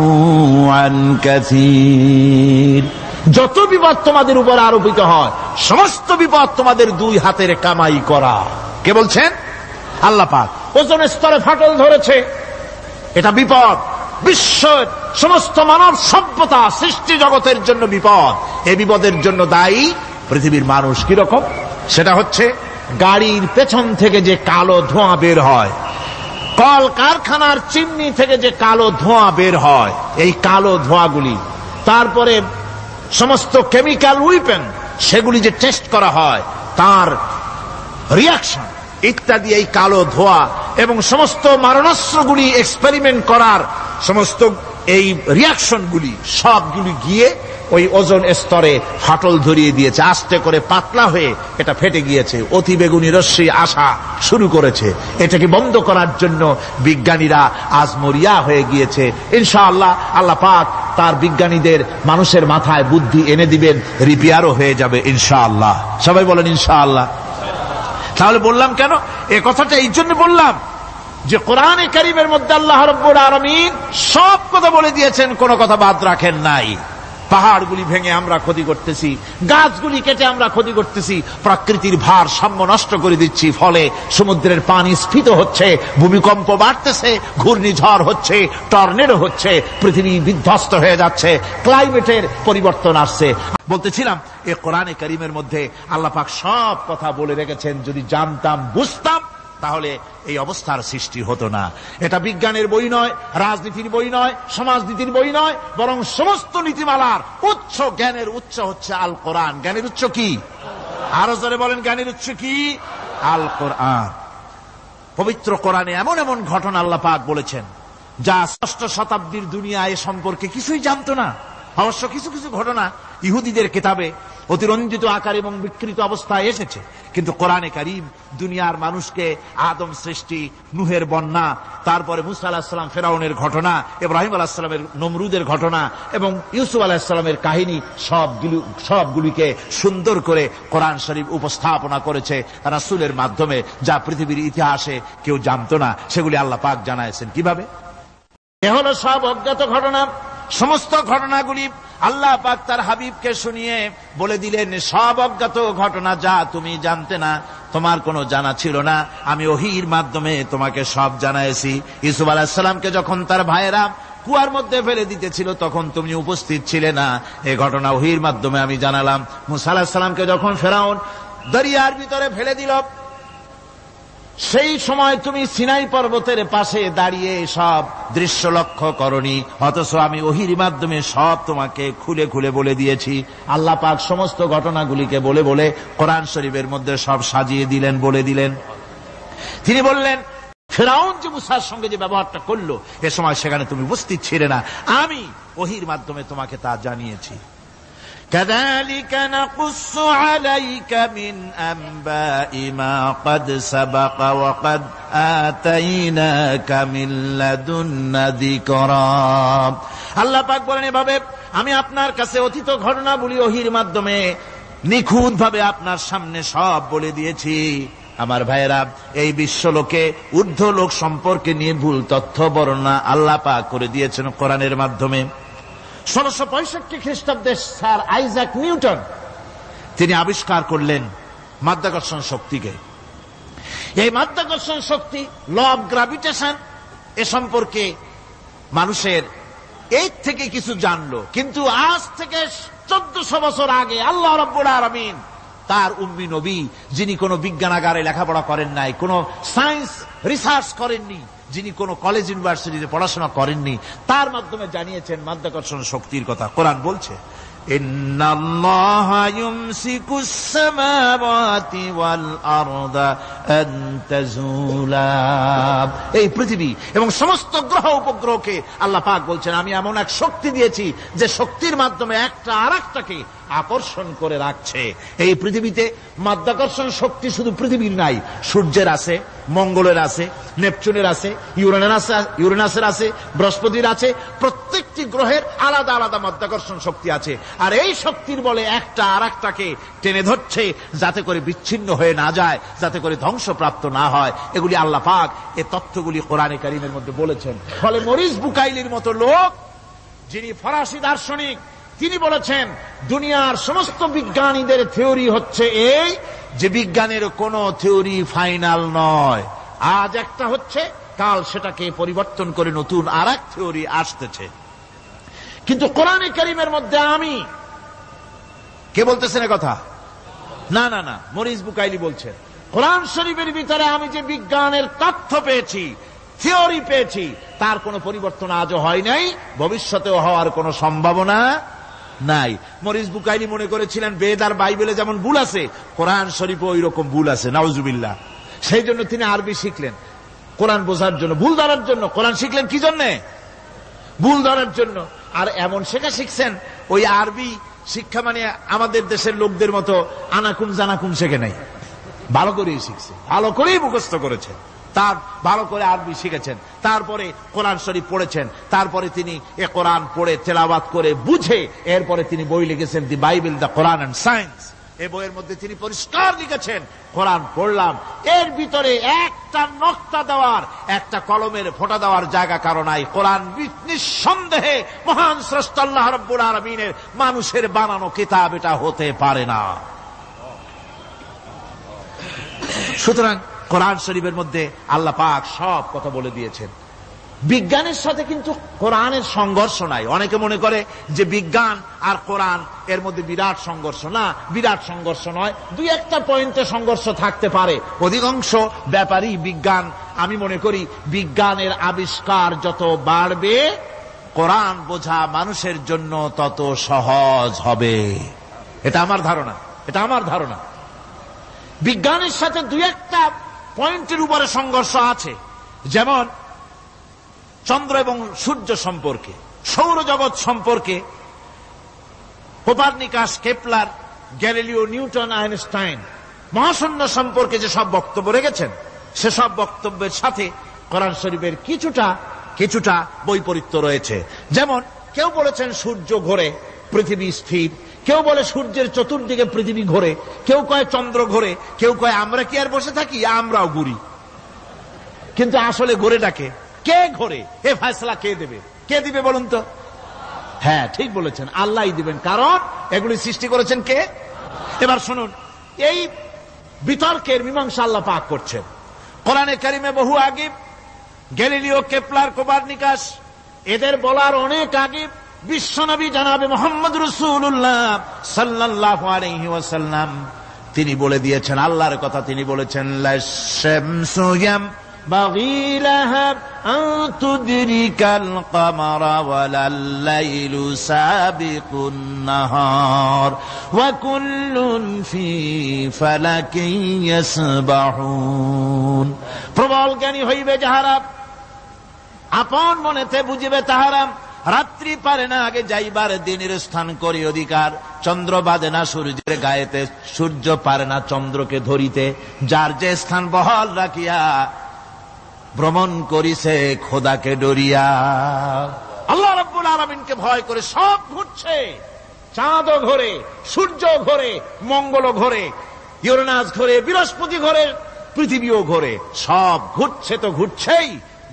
আন কাসীর। যত বিপদ তোমাদের উপর আরোপিত হয় সমস্ত বিপদ তোমাদের দুই হাতের কামাই করা। কে বলছেন? আল্লাহ পাক। ওজোন স্তরে ফাটল ধরেছে, এটা বিপদ, বিশ্বের সমস্ত মানব সভ্যতা সৃষ্টি জগতের জন্য বিপদ। এই বিপদের জন্য দায়ী পৃথিবীর মানুষ। কিরকম? সেটা হচ্ছে গাড়ির পেছন থেকে যে কালো ধোঁয়া বের হয়, কল কারখানার চিমনি থেকে যে কালো ধোঁয়া বের হয়, এই কালো ধোঁয়াগুলি, তারপরে সমস্ত কেমিক্যাল উইপেন সেগুলি যে টেস্ট করা হয়, তার রিয়াকশন ইত্যাদি, এই কালো ধোঁয়া এবং সমস্ত মারণাস্ত্রগুলি এক্সপেরিমেন্ট করার সমস্ত এই রিয়াকশনগুলি সবগুলি গিয়ে ওই ওজোন স্তরে ফাটল ধরিয়ে দিয়েছে। আস্তে করে পাতলা হয়ে এটা ফেটে গিয়েছে, অতি বেগুনি রশ্মি আসা শুরু করেছে। এটাকে বন্ধ করার জন্য বিজ্ঞানীরা আজ মরিয়া হয়ে গিয়েছে। ইনশাআল্লাহ আল্লাহ পাক তার বিজ্ঞানীদের মানুষের মাথায় বুদ্ধি এনে দিবেন, রিপেয়ারও হয়ে যাবে ইনশাআল্লাহ। সবাই বলেন ইনশাআল্লাহ। তাহলে বললাম কেন এ কথাটা? এই জন্য বললাম যে কোরআনে কারীমের মধ্যে আল্লাহ রাব্বুল আলামিন সব কথা বলে দিয়েছেন, কোনো কথা বাদ রাখেন নাই। পাহাড়গুলি ভেঙে আমরা ক্ষতি করতেছি, গাছগুলি কেটে আমরা ক্ষতি করতেছি, প্রকৃতির ভারসাম্য নষ্ট করে দিচ্ছি, ফলে সমুদ্রের পানি স্ফীত হচ্ছে, ভূমিকম্প বাড়তেছে, ঘূর্ণিঝড় হচ্ছে, টর্নেডো হচ্ছে, পৃথিবী বিধ্বস্ত হয়ে যাচ্ছে, ক্লাইমেটের পরিবর্তন আসছে। বলতেছিলাম এই কোরআনে কারীমের মধ্যে আল্লাহ পাক সব কথা বলে রেখেছেন। যদি জানতাম, বুঝতাম, তাহলে এই অবস্থার সৃষ্টি হতো না। এটা বিজ্ঞানের বই নয়, রাজনীতির বই নয়, সমাজনীতির বই নয়, বরং সমস্ত নীতিমালার উচ্চ, জ্ঞানের উচ্চ হচ্ছে আল কোরআন। জ্ঞানের উচ্চ কি? আরো জোরে বলেন, জ্ঞানের উচ্চ কি? আল কোরআন। পবিত্র কোরআনে এমন এমন ঘটনা আল্লাহ পাক বলেছেন যা ষষ্ঠ শতাব্দীর দুনিয়া এ সম্পর্কে কিছুই জানতো না। অবশ্য কিছু কিছু ঘটনা ইহুদিদের কিতাবে অতিরঞ্জিত আকার এবং বিকৃত অবস্থায় এসেছে, কিন্তু কোরআনে কারীম দুনিয়ার মানুষকে আদম সৃষ্টি, নূহের বন্যা, তারপরে মুসা আলাইহিস সালাম ফেরাউনের ঘটনা, ইব্রাহিম আলাইহিস সালামের নমরুদের ঘটনা এবং ইউসুফ আলাইহিস সালামের কাহিনী সবগুলিকে সুন্দর করে কোরআন শরীফ উপস্থাপনা করেছে রাসূলের মাধ্যমে, যা পৃথিবীর ইতিহাসে কেউ জানতো না। সেগুলি আল্লাহ পাক জানাইছেন। কিভাবে? এ হলো সব অজ্ঞাত ঘটনা। সমস্ত ঘটনাগুলি আল্লাহ পাক তার হাবিবকে শুনিয়ে বলে দিলেন, সব অজ্ঞাত ঘটনা যা তুমি জানতে না, তোমার কোনো জানা ছিল না, আমি ওহীর মাধ্যমে তোমাকে সব জানাইছি। ইউসুফ আলাইহিস সালামকে যখন তার ভাইয়েরা কুয়ার মধ্যে ফেলে দিতেছিল তখন তুমি উপস্থিত ছিলে না, এই ঘটনা ওহীর মাধ্যমে আমি জানালাম। মুসা আলাইহিস সালামকে যখন ফেরাউন দরিয়ার ভিতরে ফেলে দিল, সেই সময় তুমি সিনাই পর্বতের পাশে দাঁড়িয়ে সব দৃশ্য লক্ষ্য করনি, অথচ আমি ওহীর মাধ্যমে সব তোমাকে খুলে খুলে বলে দিয়েছি। আল্লাহ পাক সমস্ত ঘটনাগুলিকে বলে বলে কোরআন শরীফের মধ্যে সব সাজিয়ে দিলেন, বলে দিলেন। তিনি বললেন, ফিরআউন যে মুসার সঙ্গে যে ব্যবহারটা করলো, এ সময় সেখানে তুমি উপস্থিত ছিলে না, আমি ওহীর মাধ্যমে তোমাকে তা জানিয়েছি। كذلك نقص عليك من أنباء ما قد سبق وقد آتيناك من لدنا ذكرا। আল্লাহ পাক বলেন, এভাবে আমি আপনার কাছে অতীত ঘটনাবলী ওহীর মাধ্যমে নিখুঁত ভাবে আপনার সামনে সব বলে দিয়েছি। আমার ভাইয়েরা, এই বিশ্বলোকে ঊর্ধ্ব লোক সম্পর্কে নিয়ে ভুল তথ্য বর্ণনা আল্লাহ পাক করে দিয়েছেন কোরআনের মাধ্যমে। 1665 খ্রিস্টাব্দে স্যার আইজাক নিউটন তিনি আবিষ্কার করলেন মাধ্যাকর্ষণ শক্তিকে। এই মাধ্যাকর্ষণ শক্তি, ল অব গ্রাভিটেশন, এ সম্পর্কে মানুষের এই থেকে কিছু জানলো, কিন্তু আজ থেকে 1400 বছর আগে আল্লাহ রাব্বুল আলামিন তার উম্মি নবী, যিনি কোনো বিজ্ঞানাগারে লেখাপড়া করেন নাই, কোনো সায়েন্স রিসার্চ করেননি, যিনি কোনো কলেজ ইউনিভার্সিটিতে পড়াশোনা করেননি, তার মাধ্যমে জানিয়েছেন মাধ্যাকর্ষণ শক্তির কথা। কোরআন বলছে, ইন্নাল্লাহা ইউমসিকুস সামাওয়াতি ওয়াল আরদা আন তাজুলা। এই পৃথিবী এবং সমস্ত গ্রহ উপগ্রহকে আল্লাহ পাক বলছেন, আমি এমন এক শক্তি দিয়েছি যে শক্তির মাধ্যমে একটা আরেকটাকে আকর্ষণ করে রাখছে। এই পৃথিবীতে মাধ্যাকর্ষণ শক্তি শুধু পৃথিবীর নাই, সূর্যের আছে, মঙ্গলের আছে, নেপচুনের আছে, ইউরেনাসের আছে, বৃহস্পতির আছে। প্রত্যেকটি গ্রহের আলাদা আলাদা মাধ্যাকর্ষণ শক্তি আছে, আর এই শক্তির বলে একটা আরেকটাকে টেনে ধরছে, যাতে করে বিচ্ছিন্ন হয়ে না যায়, যাতে করে ধ্বংসপ্রাপ্ত না হয়। এগুলি আল্লাহ পাক এই তথ্যগুলি কোরআনে কারীমের মধ্যে বলেছেন। ফলে মরিস বুকাইলির মতো লোক, যিনি ফরাসি দার্শনিক, তিনি বলেছেন দুনিয়ার সমস্ত বিজ্ঞানীদের থিওরি হচ্ছে এই যে বিজ্ঞানের কোনো থিওরি ফাইনাল নয়, আজ একটা হচ্ছে, কাল সেটাকে পরিবর্তন করে নতুন আর এক থিওরি আসতেছে। কিন্তু কোরআনে কারীমের মধ্যে আমি, কে বলতেছেন কথা? না না না, মরিস বুকাইলি বলছেন, কোরআন শরীফের ভিতরে আমি যে বিজ্ঞানের তথ্য পেয়েছি, থিওরি পেয়েছি, তার কোনো পরিবর্তন আজও হয় নাই, ভবিষ্যতেও হওয়ার কোনো সম্ভাবনা নাই। মরিস বুকাইলি মনে করেছিলেন বেদ আর বাইবেলে যেমন ভুল আছে, কোরআন শরীফে ওই রকম ভুল আছে, নাউজুবিল্লাহ। সেই জন্য তিনি আরবি শিখলেন কোরআন বোঝার জন্য, ভুল ধরার জন্য। কোরআন শিখলেন কি জন্যে? ভুল ধরার জন্য। আর এমন শেখা শিখছেন, ওই আরবি শিক্ষা মানে আমাদের দেশের লোকদের মতো আনাকুম জানাকুম শেখে নাই, ভালো করেই শিখছে, ভালো করেই মুখস্থ করেছে, তার ভালো করে আরবি শিখেছেন, তারপরে কোরআন শরীফ পড়েছেন, তারপরে তিনি এ কোরআন পড়ে তেলাওয়াত করে বুঝে এরপরে তিনি বই লিখেছেন দি Bible, the Quran and science. এই বইয়ের মধ্যে তিনি পরিষ্কার লিখেছেন, কোরআন পড়লাম, এর ভিতরে একটা নকতা দেওয়ার, একটা কলমের ফোঁটা দেওয়ার জায়গা কারো নাই। কোরআন নিঃসন্দেহে মহান স্রষ্টা আল্লাহ রাব্বুল আলামিনের মানুষের বানানো কিতাব, এটা হতে পারে না। সুতরাং কোরআন শরীফের মধ্যে আল্লাহ পাক সব কথা বলে দিয়েছেন। বিজ্ঞানের সাথে কিন্তু কোরআনের সংঘর্ষ নাই। অনেকে মনে করে যে বিজ্ঞান আর কোরআন এর মধ্যে বিরাট সংঘর্ষ। না, বিরাট সংঘর্ষ নয়, দুই একটা পয়েন্টে সংঘর্ষ থাকতে পারে। অধিকাংশ ব্যাপারই বিজ্ঞান, আমি মনে করি বিজ্ঞানের আবিষ্কার যত বাড়বে, কোরআন বোঝা মানুষের জন্য তত সহজ হবে। এটা আমার ধারণা, এটা আমার ধারণা। বিজ্ঞানের সাথে দুই একটা পয়েন্টের উপরে সংঘর্ষ আছে, যেমন চন্দ্র এবং সূর্য সম্পর্কে, সৌরজগৎ সম্পর্কে Copernicus, Kepler, Galileo, Newton, Einstein মহাশূন্য সম্পর্কে যে সব বক্তব্য রেখেছেন, সেসব বক্তব্যের সাথে কোরআন শরীফের কিছুটা বৈপরীত্য রয়েছে। যেমন কেউ বলেছেন সূর্য ঘোরে, পৃথিবী স্থির, কেউ বলে সূর্যের চতুর্দিকে পৃথিবী ঘোরে, কেউ কয় চন্দ্র ঘোরে, কেউ কয় আমরা কি আর বসে থাকি, আমরাও ঘুরি। কিন্তু আসলে ঘোরেটাকে কে ঘোরে, এ ফয়সালা কে দেবে? কে দিবে বলুন তো? হ্যাঁ, ঠিক বলেছেন, আল্লাহই দিবেন, কারণ এগুলি সৃষ্টি করেছেন কে? এবার শুনুন, এই বিতর্কের মীমাংসা আল্লাহ পাক করছেন কোরআনে কারিমে বহু আগে। গ্যালিলিও, কেপলার, কোপারনিকাস এদের বলার অনেক আগে বিশ্বনবী জনাবে মুহাম্মদ রাসূলুল্লাহ সাল্লাল্লাহু আলাইহি ওয়াসাল্লাম তিনি বলে দিয়েছেন, আল্লাহর কথা তিনি বলেছেন, লাশ-শামসু ইয়ানবাগী লাহা আন তুদরিকাল কামারা ওয়ালাল লাইলু সাবিকুন নাহার ওয়া কুল্লুন ফি ফালাকিন ইয়াসবাহুন। প্রবল জ্ঞানী হইবে যাহারা, আপন মনেতে বুঝিবে তাহারা, রাত্রি পারে না আগে যাইবার দিনের স্থান করি অধিকার, চন্দ্র বাজে না সূর্যের গায়েতে, সূর্য পারে না চন্দ্রকে ধরিতে, যার যে স্থান বহাল রাখিয়া ভ্রমণ করিছে খোদাকে ডরিয়া। আল্লাহ রাব্বুল আলামিনকে ভয় করে সব ঘুরছে, চাঁদও ঘোরে, সূর্য ঘোরে, মঙ্গল ঘোরে, ইউরেনাস ঘোরে, বৃহস্পতি ঘোরে, পৃথিবীও ঘোরে, সব ঘুরছে তো ঘুরছেই,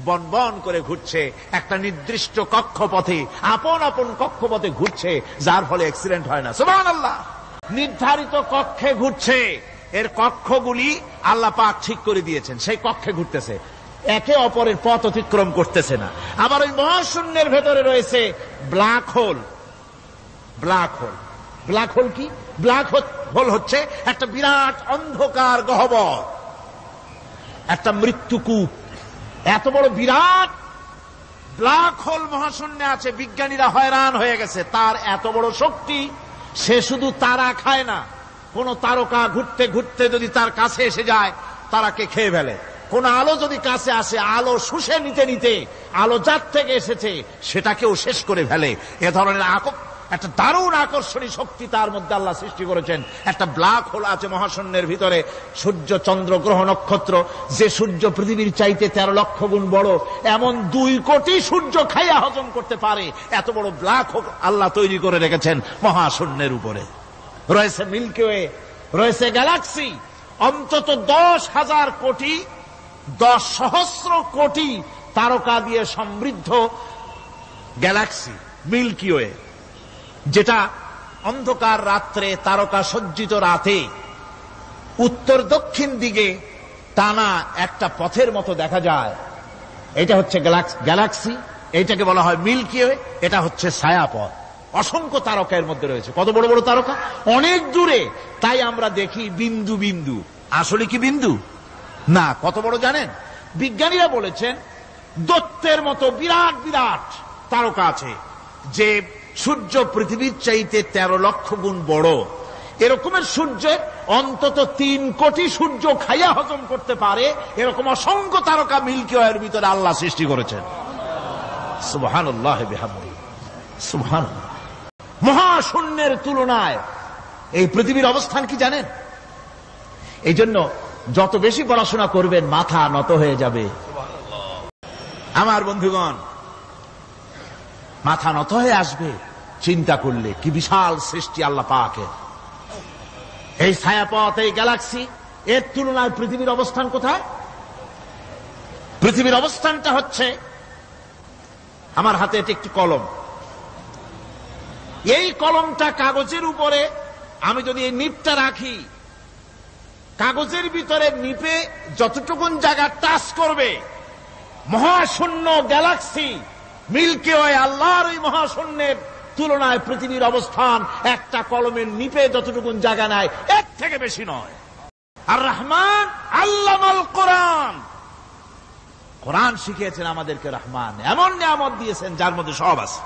বন বন করে ঘুরছে, একটা নির্দিষ্ট কক্ষপথে, আপন আপন কক্ষপথে ঘুরছে, যার ফলে অ্যাক্সিডেন্ট হয় না। সুবহানাল্লাহ। নির্ধারিত কক্ষে ঘুরছে, এর কক্ষগুলি আল্লাহ পাক ঠিক করে দিয়েছেন, সেই কক্ষে ঘুরতেছে, একে অপরের পথ অতিক্রম করতেছে না। আবার ওই মহাশূন্যের ভেতরে রয়েছে black hole. Black hole, black hole কি? ব্ল্যাক হোল হচ্ছে একটা বিরাট অন্ধকার গহ্বর, একটা মৃত্যুকূপ। এত বড় বিরাট ব্ল্যাক হোল মহাশূন্যে আছে, বিজ্ঞানীরা হয়রান হয়ে গেছে, তার এত বড় শক্তি, সে শুধু তারা খায় না, কোন তারকা ঘুরতে ঘুরতে যদি তার কাছে এসে যায় তারাকে খেয়ে ফেলে, কোন আলো যদি কাছে আসে, আলো শুষে নিতে নিতে আলো যার থেকে এসেছে সেটাকেও শেষ করে ফেলে। এ ধরনের একটা দারুণ আকর্ষণী শক্তি তার মধ্যে আল্লাহ সৃষ্টি করেছেন। একটা ব্ল্যাক হোল আছে মহাশূন্যের ভিতরে, সূর্য, চন্দ্র, গ্রহ, নক্ষত্র, যে সূর্য পৃথিবীর চাইতে 13 লক্ষ গুণ বড়, এমন 2 কোটি সূর্য খাইয়া হজম করতে পারে, এত বড় ব্ল্যাক হোল আল্লাহ তৈরি করে রেখেছেন মহাশূন্যের উপরে। রয়েছে মিল্কি ওয়ে, রয়েছে গ্যালাক্সি, অন্তত 10,000 কোটি, 10 সহস্র কোটি তারকা দিয়ে সমৃদ্ধ গ্যালাক্সি মিল্কি ওয়ে। যেটা অন্ধকার রাত্রে তারকা সজ্জিত রাতে উত্তর দক্ষিণ দিকে টানা একটা পথের মতো দেখা যায়। এটা হচ্ছে গ্যালাক্সি, এইটাকে বলা হয় মিল্কি ওয়ে, এটা হচ্ছে ছায়াপথ। অসংখ্য তারকা এর মধ্যে রয়েছে। কত বড় বড় তারকা, অনেক দূরে। তাই আমরা দেখি বিন্দু বিন্দু, আসলে কি বিন্দু না। কত বড় জানেন? বিজ্ঞানীরা বলেছেন দৈত্যের মতো বিরাট বিরাট তারকা আছে, যে সূর্য পৃথিবীর চাইতে 13 লক্ষ গুণ বড়। এরকমের সূর্যের অন্তত 3 কোটি সূর্য খাইয়া হজম করতে পারে এরকম অসংখ্য তারকা মিল্কি ওয়ের ভিতরে আল্লাহ সৃষ্টি করেছেন। সুবহানাল্লাহ বিহামদিহি, সুবহানাল্লাহ। মহাশূন্যের তুলনায় এই পৃথিবীর অবস্থান কি জানেন? এই জন্য যত বেশি পড়াশোনা করবেন মাথা নত হয়ে যাবে। আমার বন্ধুগণ, মাথা নত হয়ে আসবে চিন্তা করলে কি বিশাল সৃষ্টি আল্লাহ পাকের। এই ছায়াপথ, এই গ্যালাক্সি, এর তুলনায় পৃথিবীর অবস্থান কোথায়? পৃথিবীর অবস্থানটা হচ্ছে, আমার হাতে এটি একটি কলম। এই কলমটা কাগজের উপরে আমি যদি এই নিপটা রাখি, কাগজের ভিতরে নিপে যতটুকুন জায়গা টাচ করবে, মহাশূন্য গ্যালাক্সি মিল্কি ওয়ে আল্লাহর ওই মহাশূন্যের তুলনায় পৃথিবীর অবস্থান একটা কলমের নিপে যতটুকুন জায়গা নেয় এর থেকে বেশি নয়। আর রহমান আল্লামাল কোরআন, কোরআন শিখিয়েছেন আমাদেরকে রহমান। এমন নিয়ামত দিয়েছেন যার মধ্যে সব আছে।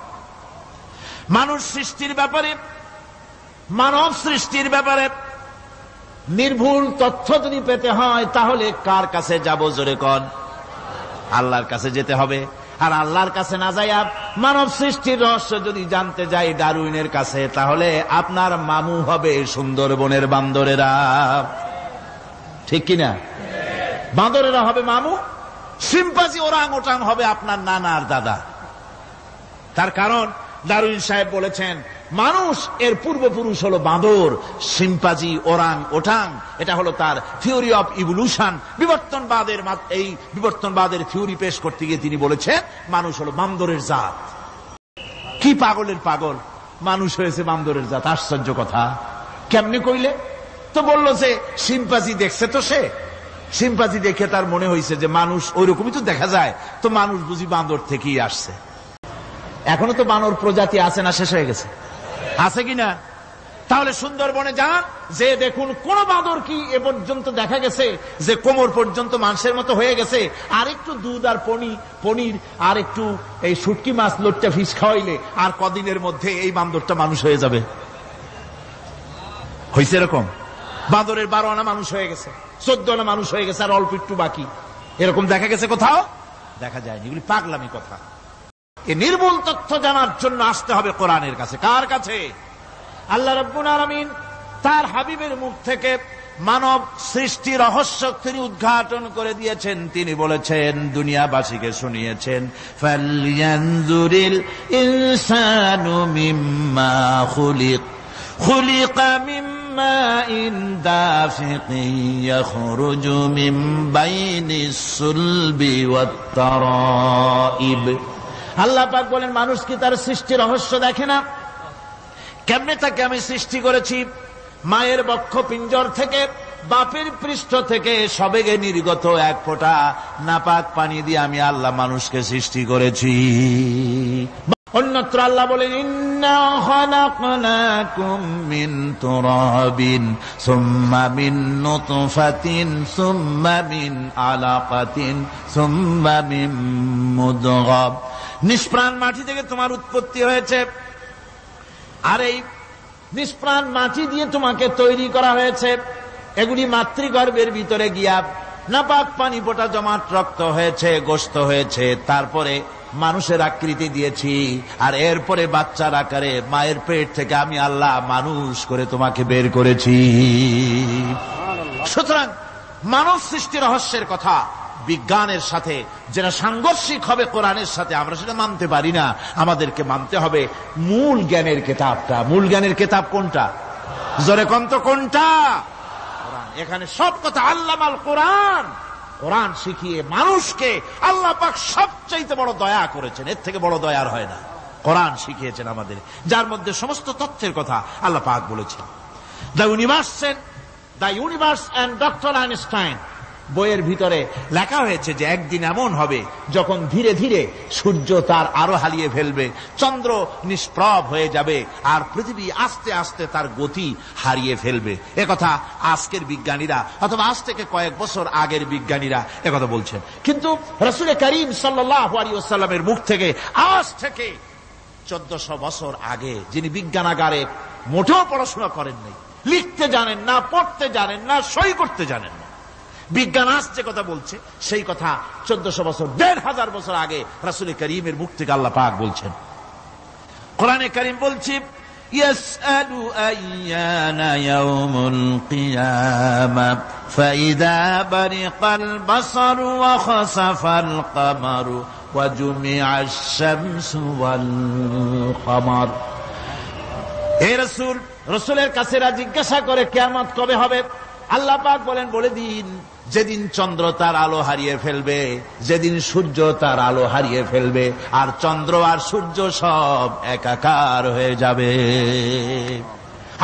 মানুষ সৃষ্টির ব্যাপারে, মানব সৃষ্টির ব্যাপারে নির্ভুল তথ্য যদি পেতে হয় তাহলে কার কাছে যাব? জোরে কন। আল্লাহর কাছে যেতে হবে। আর আল্লাহর কাছে না যাইয়া মানব সৃষ্টির রহস্য যদি জানতে যাই ডারউইনের কাছে, তাহলে আপনার মামু হবে সুন্দরবনের বান্দরেরা। ঠিক কিনা? বান্দরেরা হবে মামু, সিম্পাজি ওরাং ওটাং হবে আপনার নানার দাদা। তার কারণ ডারউইন সাহেব বলেছেন মানুষ এর পূর্বপুরুষ হলো বাঁদর, সিম্পাজি, ওরাং ওটাং। এটা হলো তার থিওরি অফ ইভলিউশন। এই বিবর্তনবাদের থিওরি পেশ করতে গিয়ে তিনি বলেছেন মানুষ হলো বান্দরের জাত। কি পাগলের পাগল, মানুষ হয়েছে বান্দরের জাত। আশ্চর্য কথা। কেমনে কইলে? তো বললো যে সিম্পাজি দেখছে, তো সে সিম্পাজি দেখে তার মনে হয়েছে যে মানুষ ওইরকমই তো দেখা যায়, তো মানুষ বুঝি বান্দর থেকেই আসছে। এখনো তো বানর প্রজাতি আছে না শেষ হয়ে গেছে? আছে কিনা? তাহলে সুন্দরবনে যান, যে দেখুন কোন বাঁদর কি এ পর্যন্ত দেখা গেছে যে কোমর পর্যন্ত মানুষের মতো হয়ে গেছে? আর একটু দুধ আর পনির আর একটু এই শুটকি মাছ লোটটা ফিস খাওয়াইলে আর কদিনের মধ্যে এই বান্দরটা মানুষ হয়ে যাবে। হয়েছে এরকম? বাঁদরের 12 আনা মানুষ হয়ে গেছে, 14 আনা মানুষ হয়ে গেছে, আর অল্প একটু বাকি। এরকম দেখা গেছে কোথাও? দেখা যায়নি। এগুলি পাগলামি কথা। এই নির্ভুল তথ্য জানার জন্য আসতে হবে কোরআনের কাছে। কার কাছে? আল্লাহ রাব্বুল আলামিন তার হাবিবের মুখ থেকে মানব সৃষ্টি রহস্য তিনি উদ্ঘাটন করে দিয়েছেন। তিনি বলেছেন, দুনিয়াবাসীকে শুনিয়েছেন, ফালয়ানজুরিল ইনসানু মিম্মা খুলিকা মিম্মা ইন দাফিকিন ইয়াখরুজু মিন বাইনিস সুলবি ওয়াত তারাইব। আল্লাহ পাক বলেন মানুষ কি তার সৃষ্টি রহস্য দেখে না? কেমনে তাকে আমি সৃষ্টি করেছি? মায়ের বক্ষ পিঞ্জর থেকে, বাপের পৃষ্ঠ থেকে সবেগে নির্গত এক ফোঁটা নাপাক পানি দিয়ে আমি আল্লাহ মানুষকে সৃষ্টি করেছি। অন্যত্র আল্লাহ বলেন, ইন্না খালাকনাকুম মিন তুরাবিন সুম্মা মিন নুতফাতিন সুম্মা মিন আলাকাতিন সুম্মা মিন মুদগাহ। নিষ্প্রাণ মাটি থেকে তোমার উৎপত্তি হয়েছে, আর এই নিষ্প্রাণ মাটি দিয়ে তোমাকে তৈরি করা হয়েছে। এগুলি মাতৃগর্ভের ভিতরে গিয়া নাপাক পানি ফোঁটা জমাট রক্ত হয়েছে, গোশত হয়েছে, তারপরে মানুষের আকৃতি দিয়েছি, আর এরপরে বাচ্চার আকারে মায়ের পেট থেকে আমি আল্লাহ মানুষ করে তোমাকে বের করেছি। সুতরাং মানব সৃষ্টি রহস্যের কথা বিজ্ঞানের সাথে যেটা সাংঘর্ষিক হবে কোরআনের সাথে, আমরা সেটা মানতে পারি না। আমাদেরকে মানতে হবে মূল জ্ঞানের কেতাবটা। মূল জ্ঞানের কেতাব কোনটা? জোরে কন্ত কোনটা? কোরআন। এখানে সব কথা আল্লামাল কোরআন। কোরআন শিখিয়ে মানুষকে আল্লাহ পাক সবচাইতে বড় দয়া করেছেন। এর থেকে বড় দয়ার হয় না। কোরআন শিখিয়েছেন আমাদের, যার মধ্যে সমস্ত তথ্যের কথা আল্লাহ পাক বলেছেন। The universe and doctor Einstein বইয়ের ভিতরে লেখা হয়েছে যে একদিন এমন হবে যখন ধীরে ধীরে সূর্য তার আলো হারিয়ে ফেলবে, চন্দ্র নিষ্প্রভ হয়ে যাবে, আর পৃথিবী আস্তে আস্তে তার গতি হারিয়ে ফেলবে। একথা আজকের বিজ্ঞানীরা অথবা আজ থেকে কয়েক বছর আগের বিজ্ঞানীরা একথা বলছেন। কিন্তু রাসূল করিম সাল্লাল্লাহু আলাইহি ওয়াসাল্লামের মুখ থেকে আজ থেকে 1400 বছর আগে, যিনি বিজ্ঞানাগারে মোটেও পড়াশোনা করেন নাই, লিখতে জানেন না, পড়তে জানেন না, সই করতে জানেন না, বিজ্ঞান আজ যে কথা বলছে সেই কথা 1400 বছর 1500 বছর আগে রাসূল করিমের মুখ থেকে আল্লাহ পাক বলছেন। কোরআনে কারীম বলছে ইয়াসআলু আইয়ানা ইয়াউমুল কিয়ামা ফাইযা বারিকাল বাসারু ওয়া খাসাফাল কামারু ওয়া জুমিআশ শামসু ওয়াল কামার। হে রাসূল, রাসূলের কাছে জিজ্ঞাসা করে কিয়ামত কবে হবে? আল্লাহ পাক বলেন, বলে দিন যেদিন চন্দ্র তার আলো হারিয়ে ফেলবে, যেদিন সূর্য তার আলো হারিয়ে ফেলবে, আর চন্দ্র আর সূর্য সব একাকার হয়ে যাবে।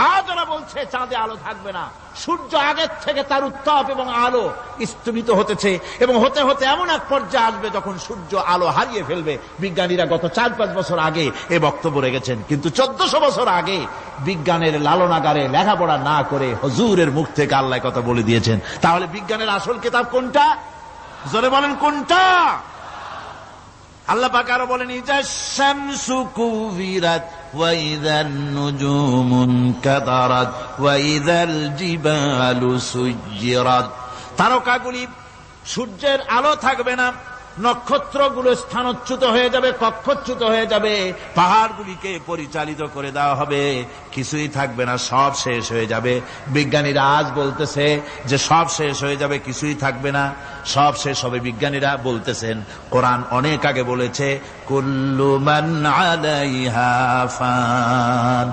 হাজারা বলছে চাঁদে আলো থাকবে না, সূর্য আগের থেকে তার উত্তাপ এবং আলো স্তম্ভিত হতেছে এবং হতে হতে এমন এক পর্যায়ে আসবে যখন সূর্য আলো হারিয়ে ফেলবে। বিজ্ঞানীরা গত 4-5 বছর আগে এ বক্তব্য রেখেছেন, কিন্তু 1400 বছর আগে বিজ্ঞানের লালনাগারে লেখাপড়া না করে হুজুরের মুখ থেকে আল্লাহ কথা বলে দিয়েছেন। তাহলে বিজ্ঞানের আসল কিতাব কোনটা? জোরে বলেন কোনটা? আল্লাহ পাক আরো বলেন ইজাশ শামসু কুবিরাত ওয়া ইযান নুজুমুন কাদারাত ওয়া ইযাল জিবালু সুজ্জিরাত। তারকাগুলি, সূর্যের আলো থাকবে না, নক্ষত্রগুলো স্থানচ্যুত হয়ে যাবে, কক্ষচ্যুত হয়ে যাবে, পাহাড়গুলিকে পরিচালিত করে দেওয়া হবে, কিছুই থাকবে না, সব শেষ হয়ে যাবে। বিজ্ঞানীরা আজ বলতেছে যে সব শেষ হয়ে যাবে, কিছুই থাকবে না, সব শেষ হবে। বিজ্ঞানীরা বলতেছেন, কোরআন অনেক আগে বলেছে কুল্লু মান আলাইহা ফান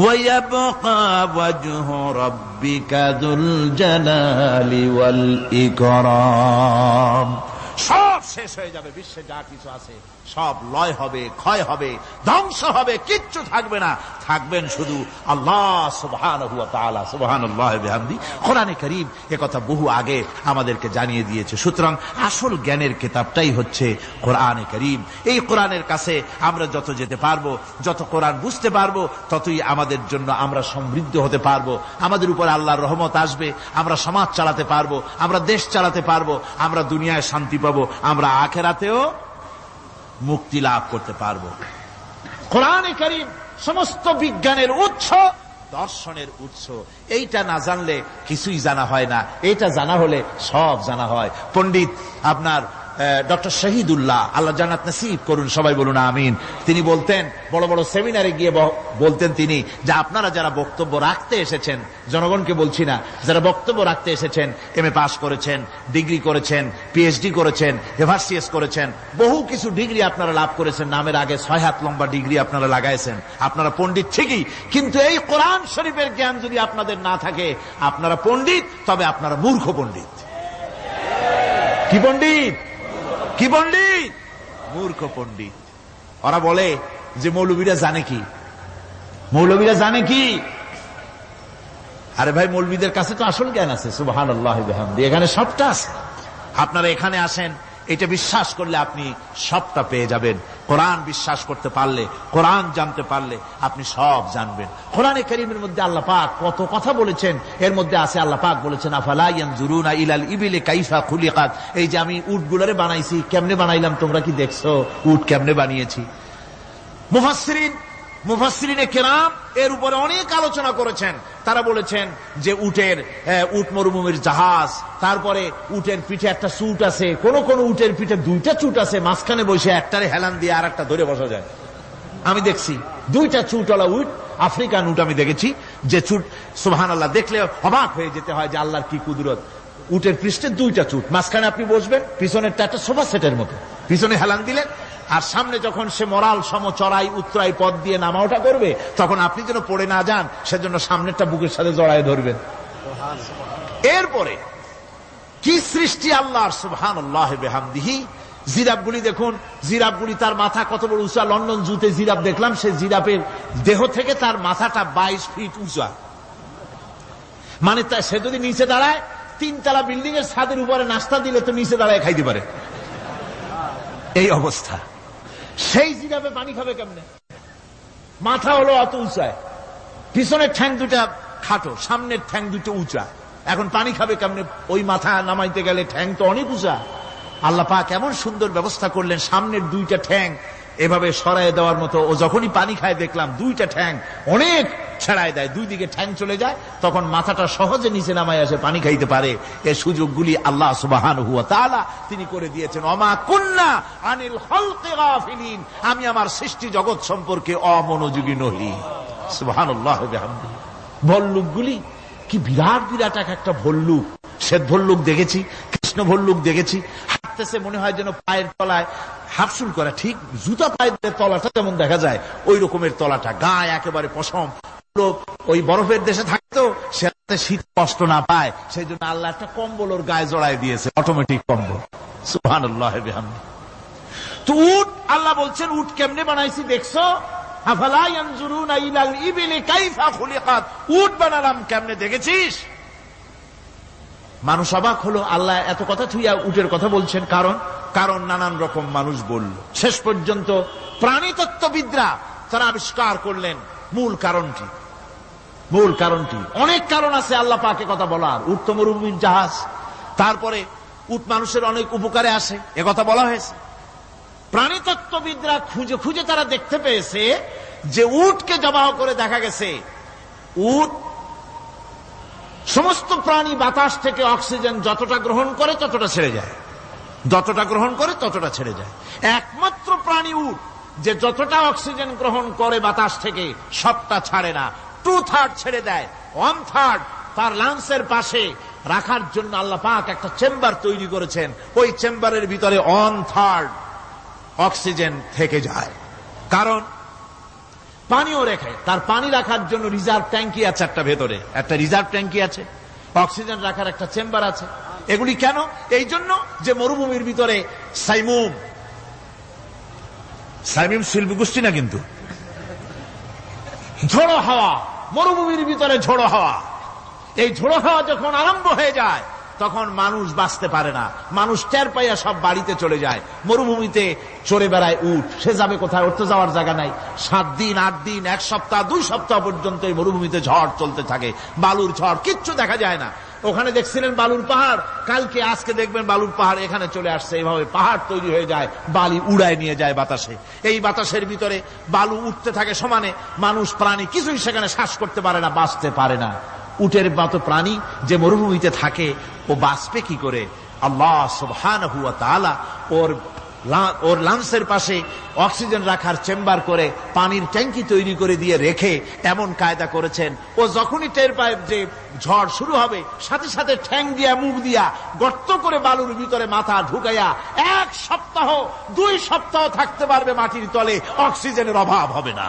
ওয়া ইয়াবকা ওয়াজহু রাব্বিকা যুল জালালি ওয়াল ইকরাম। সব শেষ হয়ে যাবে, বিশ্বে যা কিছু আছে সব লয় হবে, ক্ষয় হবে, ধ্বংস হবে, কিচ্ছু থাকবে না, থাকবেন শুধু আল্লাহ সুবহানাহু ওয়া তাআলা। সুবহানাল্লাহি ওয়া বিহামদিহি। কোরআনে কারীম একথা বহু আগে আমাদেরকে জানিয়ে দিয়েছে। সুতরাং আসল জ্ঞানের কিতাবটাই হচ্ছে কোরআনে কারীম। এই কোরআনের কাছে আমরা যত যেতে পারবো, যত কোরআন বুঝতে পারবো, ততই আমাদের জন্য আমরা সমৃদ্ধ হতে পারবো, আমাদের উপর আল্লাহর রহমত আসবে, আমরা সমাজ চালাতে পারবো, আমরা দেশ চালাতে পারবো, আমরা দুনিয়ায় শান্তি পাবো, আমরা আখিরাতেও মুক্তি লাভ করতে পারবো। কোরআনে কারীম সমস্ত বিজ্ঞানের উৎস, দর্শনের উৎস। এইটা না জানলে কিছুই জানা হয় না, এটা জানা হলে সব জানা হয়। পণ্ডিত আপনার ডক্টর শহীদুল্লাহ, আল্লাহ জান্নাত নসিব করুন, সবাই বলুন আমিন। তিনি বলতেন, বড় বড় সেমিনারে গিয়ে বলতেন তিনি, যে আপনারা যারা বক্তব্য রাখতে এসেছেন, জনগণকে বলছি না, যারা বক্তব্য রাখতে এসেছেন, এমএ পাস করেছেন, ডিগ্রি করেছেন, পিএইচডি করেছেন, এভারসিএস করেছেন, বহু কিছু ডিগ্রি আপনারা লাভ করেছেন, নামের আগে 6 হাত লম্বা ডিগ্রি আপনারা লাগাইছেন, আপনারা পণ্ডিত ঠিকই, কিন্তু এই কোরআন শরীফের জ্ঞান যদি আপনাদের না থাকে, আপনারা পণ্ডিত, তবে আপনারা মূর্খ পণ্ডিত। কি পণ্ডিত? কি পণ্ডিত? মূর্খ পণ্ডিত। ওরা বলে যে মৌলবীরা জানে কি, মৌলবীরা জানে কি? আরে ভাই, মৌলবীদের কাছে তো আসল জ্ঞান আছে। সুবহানাল্লাহি ওয়া বিহামদিহি। এখানে সবটা আছে। আপনারা এখানে আসেন, এটা বিশ্বাস করলে আপনি সবটা পেয়ে যাবেন। কোরআন বিশ্বাস করতে পারলে, কোরআন জানতে পারলে আপনি সব জানবেন। কোরআনে কারীমের মধ্যে আল্লাহ পাক কত কথা বলেছেন। এর মধ্যে আছে আল্লাহ পাক বলেছেন আফালা ইয়ানজুরুনা ইলাল ইবিলি কাইফা খুলিকাত। এই যে আমি উটগুলোরে বানাইছি, কেমনে বানাইলাম তোমরা কি দেখছো? উট কেমনে বানিয়েছি? মুফাসসিরিনে কেরাম এর উপরে অনেক আলোচনা করেছেন। তারা বলেছেন যে উট মরুভূমির জাহাজ, তারপরে উটের পিঠে একটা চুট আছে, কোন কোন উটের পিঠে 2টা চুট আছে, মাঝখানে বসে একটারে হেলান দিয়ে আর একটা ধরে বসা যায়। আমি দেখছি 2টা চুটওয়ালা উট, আফ্রিকান উট আমি দেখেছি, যে চুট সুবহানাল্লাহ দেখলে অবাক হয়ে যেতে হয় যে আল্লাহর কি কুদরত। উটের পৃষ্ঠে 2টা চুট, মাঝখানে আপনি বসবেন, পিছনেরটা একটা সোফা সেটের মতো, পিছনে হেলান দিলেন, আর সামনে যখন সে মরাল সম চড়াই উত্তরাই পথ দিয়ে নামা ওঠা করবে, তখন আপনি যেন পড়ে না যান সেজন্য সামনেরটা বুকের সাথে জড়ায় ধরবেন। এরপরে কি সৃষ্টি আল্লাহর, সুবহানাল্লাহি ওয়া বিহামদিহি। জিরাফগুলি দেখুন, জিরাফগুলি তার মাথা কত বড় উঁচা। লন্ডন জুতে জিরাফ দেখলাম, সে জিরাফের দেহ থেকে তার মাথাটা 22 ফিট উঁচা। মানে সে যদি নিচে দাঁড়ায়, 3 তলা বিল্ডিং এর ছাদের উপরে নাস্তা দিলে তো নিচে দাঁড়ায় খাইতে পারে, এই অবস্থা। সেই জিরাফে পানি খাবে কেমনে? মাথা হলো অত উঁচায়, পিছনের ঠ্যাং দুটা খাটো, সামনের ঠ্যাং দুটো উঁচা। এখন পানি খাবে কেমনে? ওই মাথা নামাইতে গেলে ঠ্যাং তো অনেক উঁচা। আল্লাহ পাক এমন সুন্দর ব্যবস্থা করলেন, সামনের 2টা ঠ্যাং এভাবে সরায় দেওয়ার মতো। ও যখনই পানি খায় দেখলাম 2টা ঠ্যাং অনেক ছেড়ায় দেয়, 2 দিকে ঠ্যাং চলে যায়, তখন মাথাটা সহজে নিচে নামায় আসে, পানি খাইতে পারে। এই সুযোগগুলি আল্লাহ সুবহানাহু ওয়া তাআলা তিনি করে দিয়েছেন। ওমা কুন্না আনিল খালকি গাফিলিন, আমি আমার সৃষ্টি জগৎ সম্পর্কে অমনোযোগী নহি। সুবহানাল্লাহ ওয়া বিহামদিহি। ভল্লুকগুলি কি বিরাট বিরাট একটা ভল্লুক। শ্বেত ভল্লুক দেখেছি, কৃষ্ণ ভল্লুক দেখেছি, হাঁটতেছে মনে হয় যেন পায়ের তলায় হাফসুল করা, ঠিক জুতা পায়ের তলাটা যেমন দেখা যায় ওই রকমের তলাটা, গায়ে একেবারে পশম। ওই বরফের দেশে থাকতো, সে শীত কষ্ট না পায়, সেই জন্য আল্লাহ একটা কম্বল ওর গায়ে জড়ায় দিয়েছে, অটোমেটিক কম্বল। সুবহানাল্লাহ ওয়া বিহামদিহি। তো উট, আল্লাহ বলছেন উট কেমনে বানাইছি দেখছো? আফালা ইয়ানজুরুনা ইলাল ইবিলি কাইফা খুলিকাত, উট বানালাম কেমনে দেখেছিস? মানুষ অবাক হলো, আল্লাহ এত কথা থুইয়া উটের কথা বলছেন। কারণ নানান রকম মানুষ বলল। শেষ পর্যন্ত প্রাণীতত্ত্ববিদরা তারা আবিষ্কার করলেন মূল কারণটি। অনেক কারণ আছে আল্লাহ পাকে কথা বলার। উট তো মরুভূমির জাহাজ, তারপরে উট মানুষের অনেক উপকারে আসে, একথা বলা হয়েছে। প্রাণীতত্ত্ববিদরা খুঁজে খুঁজে তারা দেখতে পেয়েছে যে উটকে জবাহ করে দেখা গেছে, উট সমস্ত প্রাণী বাতাস থেকে অক্সিজেন যতটা গ্রহণ করে ততটা ছেড়ে যায়, যতটা গ্রহণ করে ততটা ছেড়ে যায়। একমাত্র প্রাণী উট যে যতটা অক্সিজেন গ্রহণ করে বাতাস থেকে সবটা ছাড়ে না, 2/3 ছেড়ে দেয়। 1/3 তার লাংসের পাশে রাখার জন্য আল্লাহ পাক একটা চেম্বার তৈরি করেছেন। ওই চেম্বারের ভিতরে 1/3 অক্সিজেন থেকে যায়। কারণ পানিও রেখে, তার পানি রাখার জন্য রিজার্ভ ট্যাঙ্কি আছে, একটা রিজার্ভ ট্যাঙ্কি আছে, অক্সিজেন রাখার একটা চেম্বার আছে। এগুলি কেন? এই জন্য যে মরুভূমির ভিতরে সাইমুম শিল্পী গোষ্ঠী না, কিন্তু ঝোড়ো হাওয়া, মরুভূমির ভিতরে ঝোড়ো হাওয়া, এই ঝোড়ো হাওয়া যখন আরম্ভ হয়ে যায় তখন মানুষ বাঁচতে পারে না, মানুষ টের পাইয়া সব বাড়িতে চলে যায়। মরুভূমিতে চড়ে বেড়ায় উট, সে যাবে কোথায়? ওর তো যাওয়ার জায়গা নাই। 7 দিন 8 দিন 1 সপ্তাহ 2 সপ্তাহ পর্যন্ত এই মরুভূমিতে ঝড় চলতে থাকে, বালুর ঝড়, কিচ্ছু দেখা যায় না। ওখানে দেখছিলেন বালুর পাহাড়, কালকে আজকে দেখবেন বালুর পাহাড় এখানে চলে আসছে। এইভাবে পাহাড় তৈরি হয়ে যায়, বালি উড়ায় নিয়ে যায় বাতাসে। এই বাতাসের ভিতরে বালু উঠতে থাকে সমানে, মানুষ প্রাণী কিছুই সেখানে শ্বাস করতে পারে না, বাঁচতে পারে না। উটের মতো প্রাণী যে মরুভূমিতে থাকে, ও বাঁচবে কি করে? আল্লাহ সুবহানাহু ওয়া তাআলা ওর লাংসের পাশে অক্সিজেন রাখার চেম্বার করে পানির ট্যাঙ্কি তৈরি করে দিয়ে রেখে এমন কায়দা করেছেন, ও যখনই টের পায় যে ঝড় শুরু হবে, সাথে সাথে ঠ্যাং দিয়া মুখ দিয়া গর্ত করে বালুর ভিতরে মাথা ঢুকাইয়া 1 সপ্তাহ 2 সপ্তাহ থাকতে পারবে মাটির তলে, অক্সিজেনের অভাব হবে না।